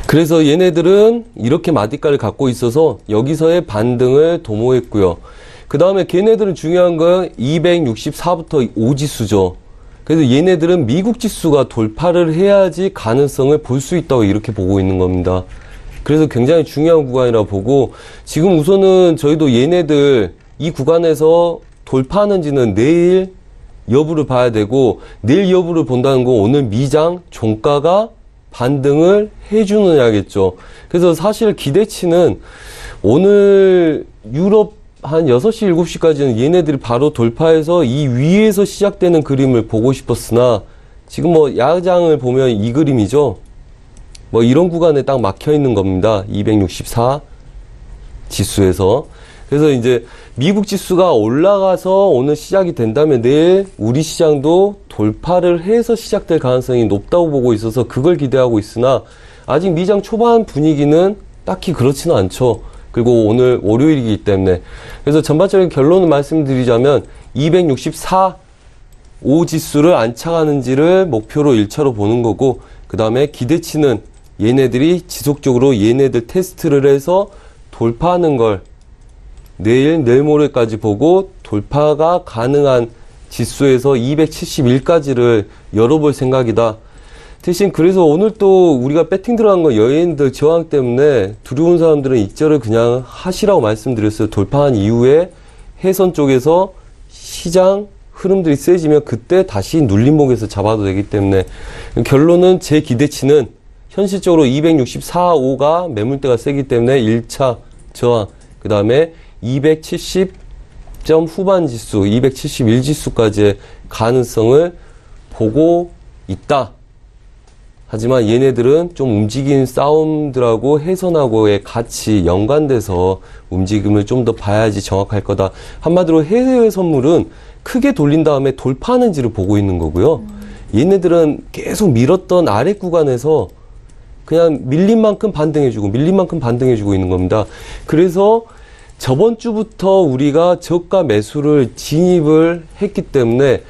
그래서 얘네들은 이렇게 마디가를 갖고 있어서 여기서의 반등을 도모했고요. 그 다음에 걔네들은 중요한 건 264부터 5지수죠. 그래서 얘네들은 미국 지수가 돌파를 해야지 가능성을 볼 수 있다고 이렇게 보고 있는 겁니다. 그래서 굉장히 중요한 구간이라고 보고 지금 우선은 저희도 얘네들 이 구간에서 돌파하는지는 내일 여부를 봐야 되고 내일 여부를 본다는 건 오늘 미장 종가가 반등을 해주느냐겠죠. 그래서 사실 기대치는 오늘 유럽 한 6시, 7시까지는 얘네들이 바로 돌파해서 이 위에서 시작되는 그림을 보고 싶었으나 지금 뭐 야장을 보면 이 그림이죠. 뭐 이런 구간에 딱 막혀 있는 겁니다. 264 지수에서. 그래서 이제 미국 지수가 올라가서 오늘 시작이 된다면 내일 우리 시장도 돌파를 해서 시작될 가능성이 높다고 보고 있어서 그걸 기대하고 있으나 아직 미장 초반 분위기는 딱히 그렇지는 않죠. 그리고 오늘 월요일이기 때문에. 그래서 전반적인 결론을 말씀드리자면 264 5지수를 안착하는지를 목표로 1차로 보는 거고, 그 다음에 기대치는 얘네들이 지속적으로 얘네들 테스트를 해서 돌파하는 걸 내일 모레까지 보고 돌파가 가능한 지수에서 271까지를 열어볼 생각이다. 대신 그래서 오늘 또 우리가 배팅 들어간 건 여인들 저항 때문에 두려운 사람들은 익절을 그냥 하시라고 말씀드렸어요. 돌파한 이후에 해선 쪽에서 시장 흐름들이 세지면 그때 다시 눌림목에서 잡아도 되기 때문에 결론은 제 기대치는 현실적으로 264.5가 매물대가 세기 때문에 1차 저항, 그 다음에 270점 후반 지수, 271지수까지의 가능성을 보고 있다. 하지만 얘네들은 좀 움직이는 싸움들하고 해선하고의 같이 연관돼서 움직임을 좀 더 봐야지 정확할 거다. 한마디로 해외 선물은 크게 돌린 다음에 돌파하는지를 보고 있는 거고요. 얘네들은 계속 밀었던 아래 구간에서 그냥 밀린 만큼 반등해주고 밀린 만큼 반등해주고 있는 겁니다. 그래서 저번 주부터 우리가 저가 매수를 진입을 했기 때문에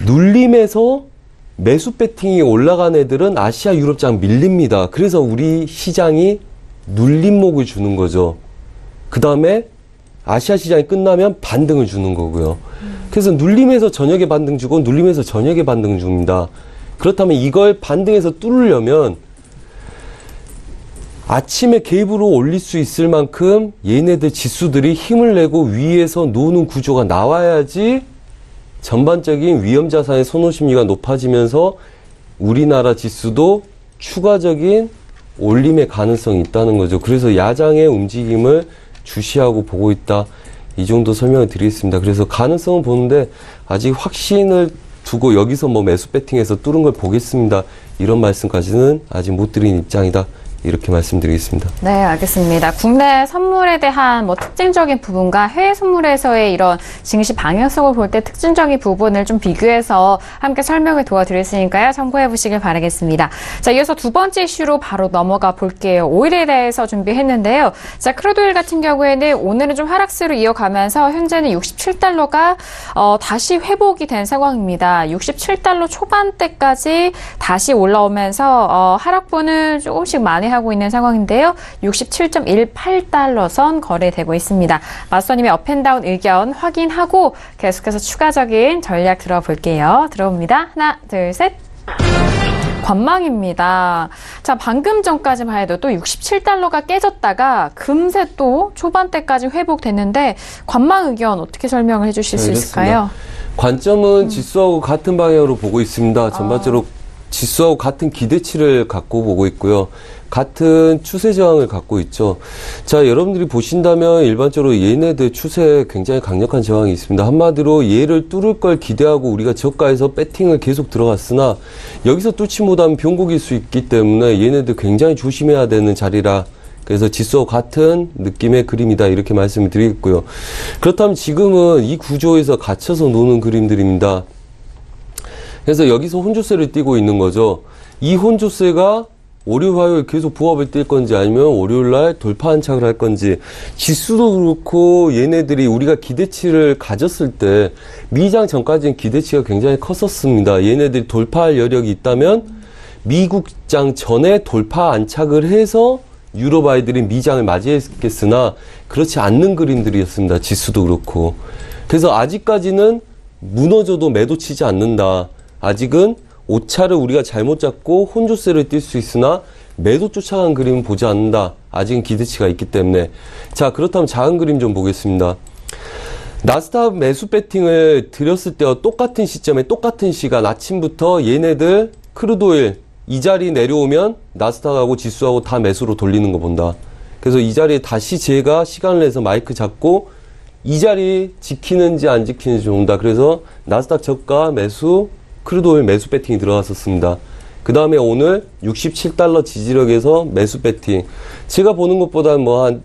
눌림에서 매수 배팅이 올라간 애들은 아시아 유럽장 밀립니다. 그래서 우리 시장이 눌림목을 주는 거죠. 그 다음에 아시아 시장이 끝나면 반등을 주는 거고요. 그래서 눌림에서 저녁에 반등 주고 눌림에서 저녁에 반등 줍니다. 그렇다면 이걸 반등해서 뚫으려면 아침에 갭으로 올릴 수 있을 만큼 얘네들 지수들이 힘을 내고 위에서 노는 구조가 나와야지 전반적인 위험자산의 선호 심리가 높아지면서 우리나라 지수도 추가적인 올림의 가능성이 있다는 거죠. 그래서 야장의 움직임을 주시하고 보고 있다. 이 정도 설명을 드리겠습니다. 그래서 가능성은 보는데 아직 확신을 두고 여기서 뭐 매수 배팅해서 뚫은 걸 보겠습니다. 이런 말씀까지는 아직 못 드린 입장이다. 이렇게 말씀드리겠습니다. 네, 알겠습니다. 국내 선물에 대한 뭐 특징적인 부분과 해외 선물에서의 이런 증시 방향성을 볼 때 특징적인 부분을 좀 비교해서 함께 설명을 도와드렸으니까요. 참고해 보시길 바라겠습니다. 자, 이어서 두 번째 이슈로 바로 넘어가 볼게요. 오일에 대해서 준비했는데요. 자, 크루드오일 같은 경우에는 오늘은 좀 하락세로 이어가면서 현재는 67달러가 다시 회복이 된 상황입니다. 67달러 초반대까지 다시 올라오면서 하락분을 조금씩 많이 하고 있는 상황인데요. 67.18달러 선 거래되고 있습니다. 마스터님의 업앤다운 의견 확인하고 계속해서 추가적인 전략 들어볼게요. 들어옵니다. 하나, 둘, 셋. 관망입니다. 자, 방금 전까지만 해도 또 67달러가 깨졌다가 금세 또 초반대까지 회복됐는데 관망 의견 어떻게 설명을 해주실 수 있을까요? 관점은 지수하고 같은 방향으로 보고 있습니다. 전반적으로 지수하고 같은 기대치를 갖고 보고 있고요. 같은 추세 저항을 갖고 있죠. 자, 여러분들이 보신다면 일반적으로 얘네들 추세에 굉장히 강력한 저항이 있습니다. 한마디로 얘를 뚫을 걸 기대하고 우리가 저가에서 배팅을 계속 들어갔으나 여기서 뚫지 못하면 병곡일 수 있기 때문에 얘네들 굉장히 조심해야 되는 자리라. 그래서 지수와 같은 느낌의 그림이다. 이렇게 말씀을 드리겠고요. 그렇다면 지금은 이 구조에서 갇혀서 노는 그림들입니다. 그래서 여기서 혼조세를 띄고 있는 거죠. 이 혼조세가 월요일, 화요일 계속 부합을 뛸 건지 아니면 월요일날 돌파 안착을 할 건지 지수도 그렇고 얘네들이 우리가 기대치를 가졌을 때 미장 전까지는 기대치가 굉장히 컸었습니다. 얘네들이 돌파할 여력이 있다면 미국장 전에 돌파 안착을 해서 유럽 아이들이 미장을 맞이했겠으나 그렇지 않는 그림들이었습니다. 지수도 그렇고. 그래서 아직까지는 무너져도 매도 치지 않는다. 아직은 오차를 우리가 잘못 잡고 혼조세를 띌 수 있으나 매도 쫓아간 그림은 보지 않는다. 아직은 기대치가 있기 때문에. 자, 그렇다면 작은 그림 좀 보겠습니다. 나스닥 매수 배팅을 드렸을 때와 똑같은 시점에 똑같은 시간 아침부터 얘네들 크루드오일 이 자리 내려오면 나스닥하고 지수하고 다 매수로 돌리는 거 본다. 그래서 이 자리에 다시 제가 시간을 내서 마이크 잡고 이 자리 지키는지 안 지키는지 본다. 그래서 나스닥 저가 매수 크루드오일 매수 배팅이 들어갔었습니다. 그 다음에 오늘 67달러 지지력에서 매수 배팅. 제가 보는 것보다 뭐 한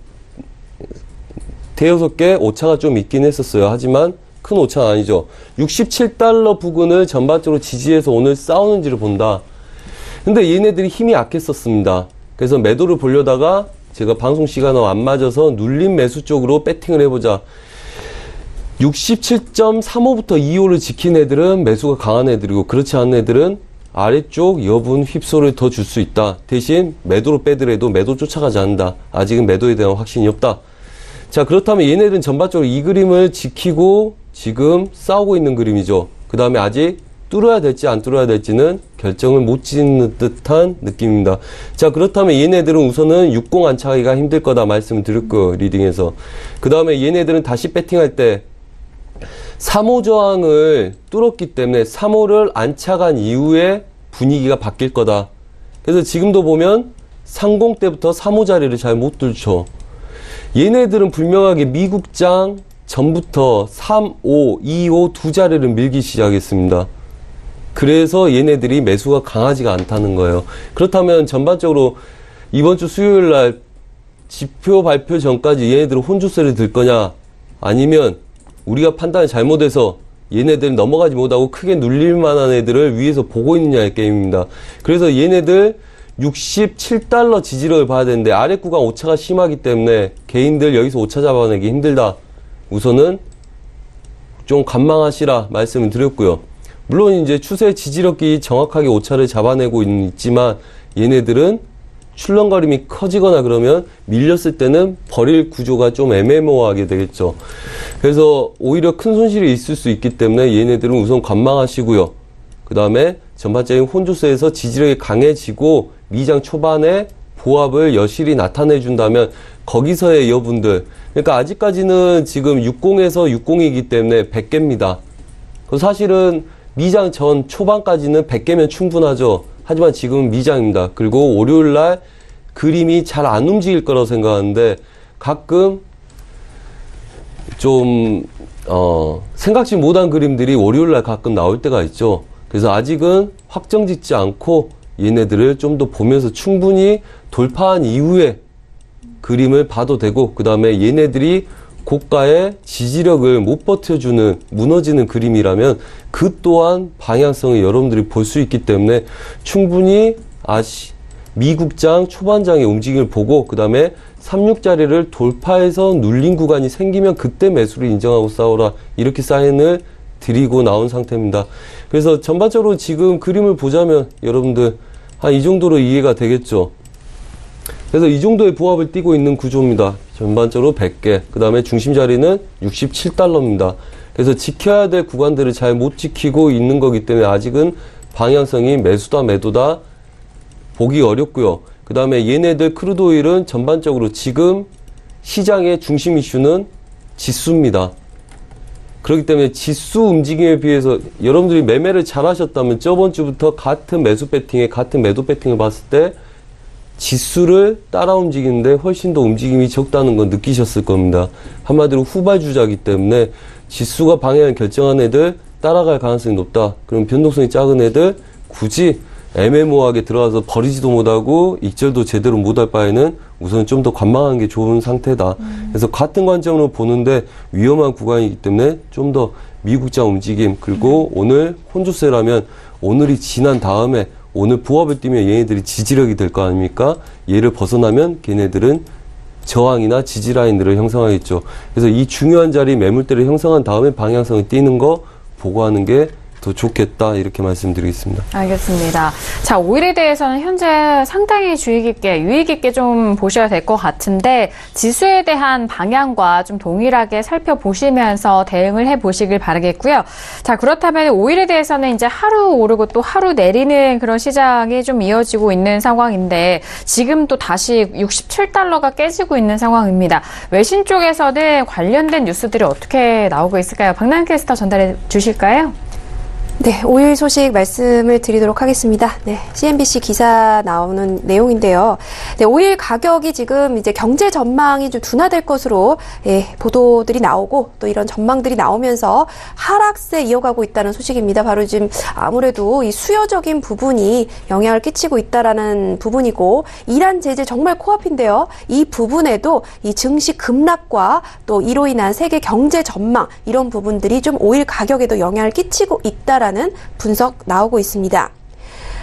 대여섯 개 오차가 좀 있긴 했었어요. 하지만 큰 오차는 아니죠. 67달러 부근을 전반적으로 지지해서 오늘 싸우는지를 본다. 근데 얘네들이 힘이 약했었습니다. 그래서 매도를 보려다가 제가 방송 시간하고 안 맞아서 눌림 매수 쪽으로 배팅을 해보자. 67.35부터 2호를 지킨 애들은 매수가 강한 애들이고, 그렇지 않은 애들은 아래쪽 여분 휩소를 더 줄 수 있다. 대신 매도로 빼더라도 매도 쫓아가지 않는다. 아직은 매도에 대한 확신이 없다. 자, 그렇다면 얘네들은 전반적으로 이 그림을 지키고 지금 싸우고 있는 그림이죠. 그 다음에 아직 뚫어야 될지 안 뚫어야 될지는 결정을 못 짓는 듯한 느낌입니다. 자, 그렇다면 얘네들은 우선은 60 안차기가 힘들 거다 말씀을 드렸고요, 리딩에서. 그 다음에 얘네들은 다시 배팅할 때 3호 저항을 뚫었기 때문에 3호를 안착한 이후에 분위기가 바뀔 거다. 그래서 지금도 보면 30 때부터 3호 자리를 잘 못 뚫죠. 얘네들은 분명하게 미국장 전부터 3, 5, 2, 5 두 자리를 밀기 시작했습니다. 그래서 얘네들이 매수가 강하지가 않다는 거예요. 그렇다면 전반적으로 이번 주 수요일 날 지표 발표 전까지 얘네들은 혼조세를 들 거냐, 아니면 우리가 판단이 잘못해서 얘네들 넘어가지 못하고 크게 눌릴 만한 애들을 위에서 보고 있느냐의 게임입니다. 그래서 얘네들 67달러 지지력을 봐야 되는데 아래 구간 오차가 심하기 때문에 개인들 여기서 오차 잡아내기 힘들다. 우선은 좀 관망하시라 말씀을 드렸고요. 물론 이제 추세 지지력이 정확하게 오차를 잡아내고 있지만 얘네들은 출렁거림이 커지거나 그러면 밀렸을 때는 버릴 구조가 좀 애매모호하게 되겠죠. 그래서 오히려 큰 손실이 있을 수 있기 때문에 얘네들은 우선 관망하시고요. 그 다음에 전반적인 혼조세에서 지지력이 강해지고 미장 초반에 보합을 여실히 나타내준다면 거기서의 여분들, 그러니까 아직까지는 지금 60에서 60이기 때문에 100개입니다. 사실은 미장 전 초반까지는 100개면 충분하죠. 하지만 지금은 미장입니다. 그리고 월요일날 그림이 잘 안 움직일 거라고 생각하는데 가끔 좀 생각지 못한 그림들이 월요일날 가끔 나올 때가 있죠. 그래서 아직은 확정 짓지 않고 얘네들을 좀 더 보면서 충분히 돌파한 이후에 그림을 봐도 되고, 그 다음에 얘네들이 고가의 지지력을 못 버텨주는 무너지는 그림이라면 그 또한 방향성을 여러분들이 볼 수 있기 때문에 충분히 미국장 초반장의 움직임을 보고 그 다음에 36자리를 돌파해서 눌린 구간이 생기면 그때 매수를 인정하고 싸워라, 이렇게 사인을 드리고 나온 상태입니다. 그래서 전반적으로 지금 그림을 보자면 여러분들 한 이 정도로 이해가 되겠죠. 그래서 이 정도의 부합을 띠고 있는 구조입니다. 전반적으로 100개, 그 다음에 중심 자리는 67달러입니다. 그래서 지켜야 될 구간들을 잘 못 지키고 있는 거기 때문에 아직은 방향성이 매수다 매도다 보기 어렵고요. 그 다음에 얘네들 크루드 오일은 전반적으로 지금 시장의 중심 이슈는 지수입니다. 그렇기 때문에 지수 움직임에 비해서 여러분들이 매매를 잘 하셨다면 저번 주부터 같은 매수 배팅에 같은 매도 배팅을 봤을 때 지수를 따라 움직이는데 훨씬 더 움직임이 적다는 건 느끼셨을 겁니다. 한마디로 후발주자이기 때문에 지수가 방향을 결정한 애들 따라갈 가능성이 높다. 그럼 변동성이 작은 애들 굳이 애매모호하게 들어가서 버리지도 못하고 익절도 제대로 못할 바에는 우선 좀 더 관망하는 게 좋은 상태다. 그래서 같은 관점으로 보는데 위험한 구간이기 때문에 좀 더 미국장 움직임, 그리고 오늘 혼조세라면 오늘이 지난 다음에 오늘 부합을 띄면 얘네들이 지지력이 될 거 아닙니까? 얘를 벗어나면 걔네들은 저항이나 지지 라인들을 형성하겠죠. 그래서 이 중요한 자리 매물대를 형성한 다음에 방향성을 띄는 거 보고하는 게 더 좋겠다, 이렇게 말씀드리겠습니다. 알겠습니다. 자, 오일에 대해서는 현재 상당히 주의 깊게, 유의 깊게 좀 보셔야 될 것 같은데 지수에 대한 방향과 좀 동일하게 살펴보시면서 대응을 해보시길 바라겠고요. 자, 그렇다면 오일에 대해서는 이제 하루 오르고 또 하루 내리는 그런 시장이 좀 이어지고 있는 상황인데 지금 또 다시 67달러가 깨지고 있는 상황입니다. 외신 쪽에서는 관련된 뉴스들이 어떻게 나오고 있을까요? 박나영 캐스터 전달해 주실까요? 네, 5일 소식 말씀을 드리도록 하겠습니다. 네, CNBC 기사 나오는 내용인데요. 네, 5일 가격이 지금 이제 경제 전망이 좀 둔화될 것으로 보도들이 나오고 또 이런 전망들이 나오면서 하락세 이어가고 있다는 소식입니다. 바로 지금 아무래도 이 수요적인 부분이 영향을 끼치고 있다라는 부분이고 이란 제재 정말 코앞인데요. 이 부분에도 이 증시 급락과 또 이로 인한 세계 경제 전망 이런 부분들이 좀 5일 가격에도 영향을 끼치고 있다라는 분석 나오고 있습니다.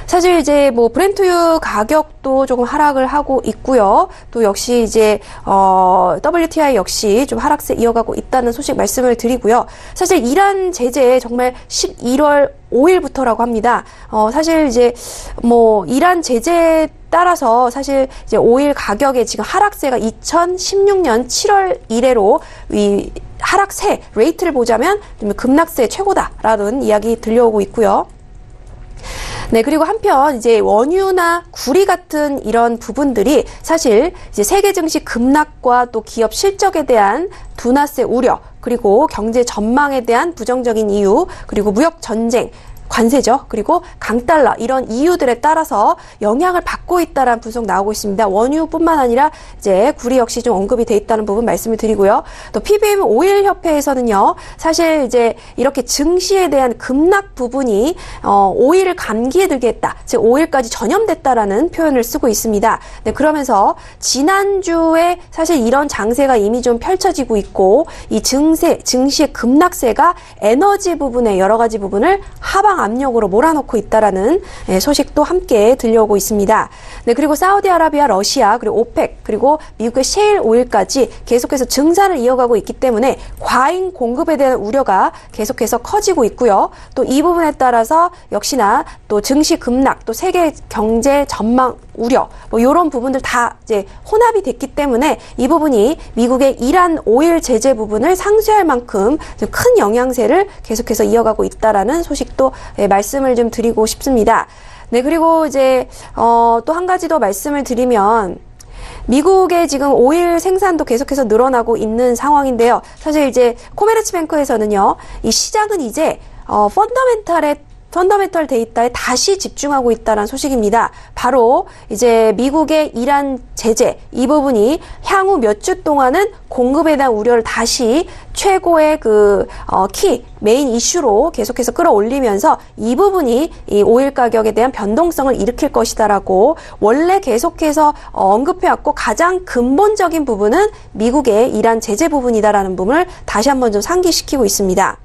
사실 이제 뭐 브렌트유 가격도 조금 하락을 하고 있고요. 또 역시 이제 WTI 역시 좀 하락세 이어가고 있다는 소식 말씀을 드리고요. 사실 이란 제재 정말 11월 5일부터라고 합니다. 사실 이제 뭐 이란 제재 따라서 사실 이제 5일 가격에 지금 하락세가 2016년 7월 이래로 이 하락세 레이트를 보자면 급락세 최고다라는 이야기 들려오고 있고요. 네, 그리고 한편 이제 원유나 구리 같은 이런 부분들이 사실 이제 세계 증시 급락과 또 기업 실적에 대한 둔화세 우려, 그리고 경제 전망에 대한 부정적인 이유, 그리고 무역 전쟁, 관세죠. 그리고 강달러 이런 이유들에 따라서 영향을 받고 있다라는 분석 나오고 있습니다. 원유뿐만 아니라 이제 구리 역시 좀 언급이 돼 있다는 부분 말씀을 드리고요. 또 PBM 오일 협회에서는요. 사실 이제 이렇게 증시에 대한 급락 부분이 오일을 감기에 들게 했다. 즉 오일까지 전염됐다라는 표현을 쓰고 있습니다. 네, 그러면서 지난주에 사실 이런 장세가 이미 좀 펼쳐지고 있고 이 증시의 급락세가 에너지 부분의 여러 가지 부분을 하방 압력으로 몰아넣고 있다라는 소식도 함께 들려오고 있습니다. 네, 그리고 사우디아라비아, 러시아, 그리고 오펙, 그리고 미국의 셰일 오일까지 계속해서 증산을 이어가고 있기 때문에 과잉 공급에 대한 우려가 계속해서 커지고 있고요. 또 이 부분에 따라서 역시나 또 증시 급락, 또 세계 경제 전망 우려, 뭐 이런 부분들 다 이제 혼합이 됐기 때문에 이 부분이 미국의 이란 오일 제재 부분을 상쇄할 만큼 좀 큰 영향세를 계속해서 이어가고 있다라는 소식도 말씀을 좀 드리고 싶습니다. 네, 그리고 이제 또 한 가지 더 말씀을 드리면 미국의 지금 오일 생산도 계속해서 늘어나고 있는 상황인데요. 사실 이제 코메르츠뱅크에서는요, 이 시장은 이제 펀더멘털 데이터에 다시 집중하고 있다는 소식입니다. 바로 이제 미국의 이란 제재 이 부분이 향후 몇 주 동안은 공급에 대한 우려를 다시 최고의 메인 이슈로 계속해서 끌어올리면서 이 부분이 이 오일 가격에 대한 변동성을 일으킬 것이다라고 원래 계속해서 언급해왔고 가장 근본적인 부분은 미국의 이란 제재 부분이다라는 부분을 다시 한번 좀 상기시키고 있습니다.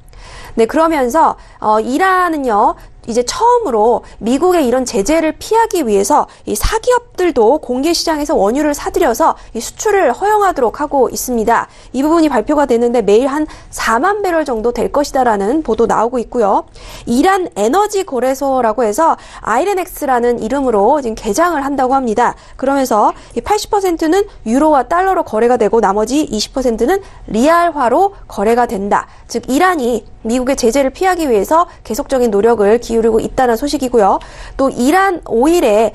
네, 그러면서 이란은요, 이제 처음으로 미국의 이런 제재를 피하기 위해서 이 사기업들도 공개 시장에서 원유를 사들여서 이 수출을 허용하도록 하고 있습니다. 이 부분이 발표가 됐는데 매일 한 4만 배럴 정도 될 것이다라는 보도 나오고 있고요. 이란 에너지 거래소라고 해서 아이렌엑스라는 이름으로 지금 개장을 한다고 합니다. 그러면서 이 80%는 유로와 달러로 거래가 되고 나머지 20%는 리알화로 거래가 된다. 즉 이란이 미국의 제재를 피하기 위해서 계속적인 노력을 기울이고 있다는 소식이고요. 또 이란 오일의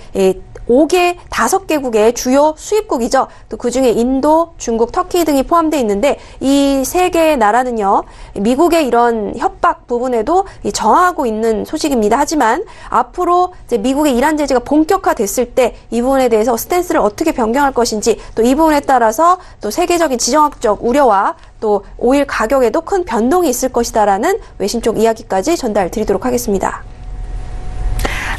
5개국의 주요 수입국이죠. 또 그중에 인도, 중국, 터키 등이 포함되어 있는데 이 세 개의 나라는요. 미국의 이런 협박 부분에도 저항하고 있는 소식입니다. 하지만 앞으로 이제 미국의 이란 제재가 본격화됐을 때 이 부분에 대해서 스탠스를 어떻게 변경할 것인지 또 이 부분에 따라서 또 세계적인 지정학적 우려와 또 오일 가격에도 큰 변동이 있을 것이다라는 외신 쪽 이야기까지 전달 드리도록 하겠습니다.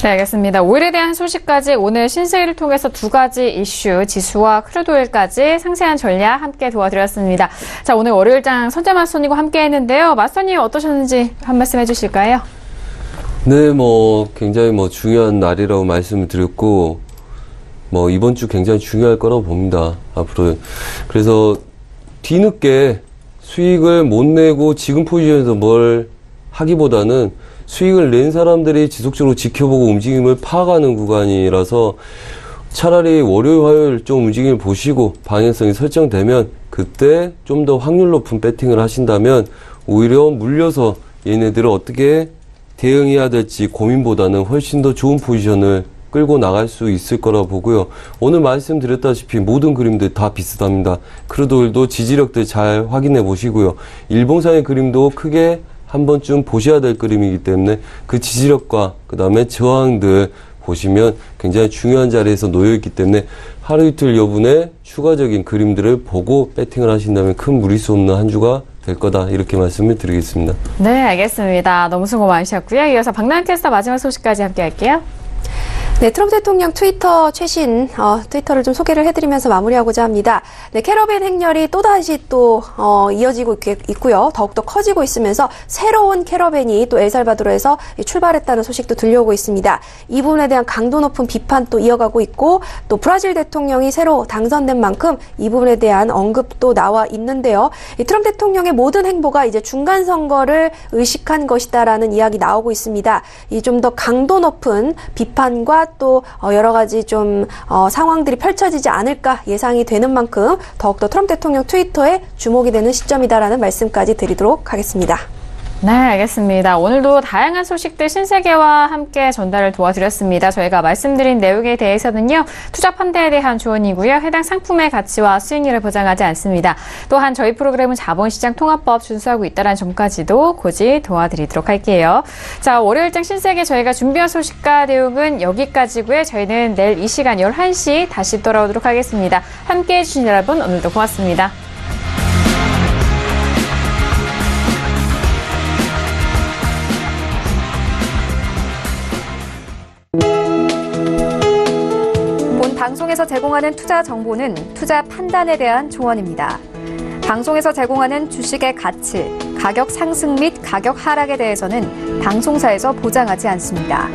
네, 알겠습니다. 오일에 대한 소식까지 오늘 신세일을 통해서 두 가지 이슈, 지수와 크루드오일까지 상세한 전략 함께 도와드렸습니다. 자, 오늘 월요일장 선재 마스터님과 함께 했는데요. 마스터님 어떠셨는지 한 말씀 해주실까요? 네, 굉장히 중요한 날이라고 말씀을 드렸고, 이번 주 굉장히 중요할 거라고 봅니다. 앞으로. 그래서 뒤늦게 수익을 못 내고 지금 포지션에서 뭘 하기보다는 수익을 낸 사람들이 지속적으로 지켜보고 움직임을 파악하는 구간이라서 차라리 월요일, 화요일 좀 움직임을 보시고 방향성이 설정되면 그때 좀 더 확률 높은 배팅을 하신다면 오히려 물려서 얘네들을 어떻게 대응해야 될지 고민보다는 훨씬 더 좋은 포지션을 끌고 나갈 수 있을 거라고 보고요. 오늘 말씀드렸다시피 모든 그림들 다 비슷합니다. 크루드오일도 지지력들 잘 확인해 보시고요. 일봉상의 그림도 크게 한 번쯤 보셔야 될 그림이기 때문에 그 지지력과 그 다음에 저항들 보시면 굉장히 중요한 자리에서 놓여있기 때문에 하루 이틀 여분의 추가적인 그림들을 보고 배팅을 하신다면 큰 무리수 없는 한 주가 될 거다, 이렇게 말씀을 드리겠습니다. 네, 알겠습니다. 너무 수고 많으셨고요. 이어서 박나연 캐스터 마지막 소식까지 함께 할게요. 네, 트럼프 대통령 트위터 최신 트위터를 좀 소개를 해드리면서 마무리하고자 합니다. 네, 캐러밴 행렬이 또다시 이어지고 있고요. 더욱더 커지고 있으면서 새로운 캐러밴이 또 엘살바도르에서 출발했다는 소식도 들려오고 있습니다. 이 부분에 대한 강도 높은 비판 또 이어가고 있고, 또 브라질 대통령이 새로 당선된 만큼 이 부분에 대한 언급도 나와 있는데요. 이 트럼프 대통령의 모든 행보가 이제 중간 선거를 의식한 것이다라는 이야기 나오고 있습니다. 이 좀 더 강도 높은 비판과 또 여러 가지 좀 상황들이 펼쳐지지 않을까 예상이 되는 만큼 더욱더 트럼프 대통령 트위터에 주목이 되는 시점이다라는 말씀까지 드리도록 하겠습니다. 네, 알겠습니다. 오늘도 다양한 소식들 신세계와 함께 전달을 도와드렸습니다. 저희가 말씀드린 내용에 대해서는요, 투자 판단에 대한 조언이고요. 해당 상품의 가치와 수익률을 보장하지 않습니다. 또한 저희 프로그램은 자본시장 통합법 준수하고 있다는 점까지도 고지 도와드리도록 할게요. 자, 월요일장 신세계 저희가 준비한 소식과 내용은 여기까지고요. 저희는 내일 이 시간 11시 다시 돌아오도록 하겠습니다. 함께해 주신 여러분, 오늘도 고맙습니다. 방송에서 제공하는 투자 정보는 투자 판단에 대한 조언입니다. 방송에서 제공하는 주식의 가치, 가격 상승 및 가격 하락에 대해서는 방송사에서 보장하지 않습니다.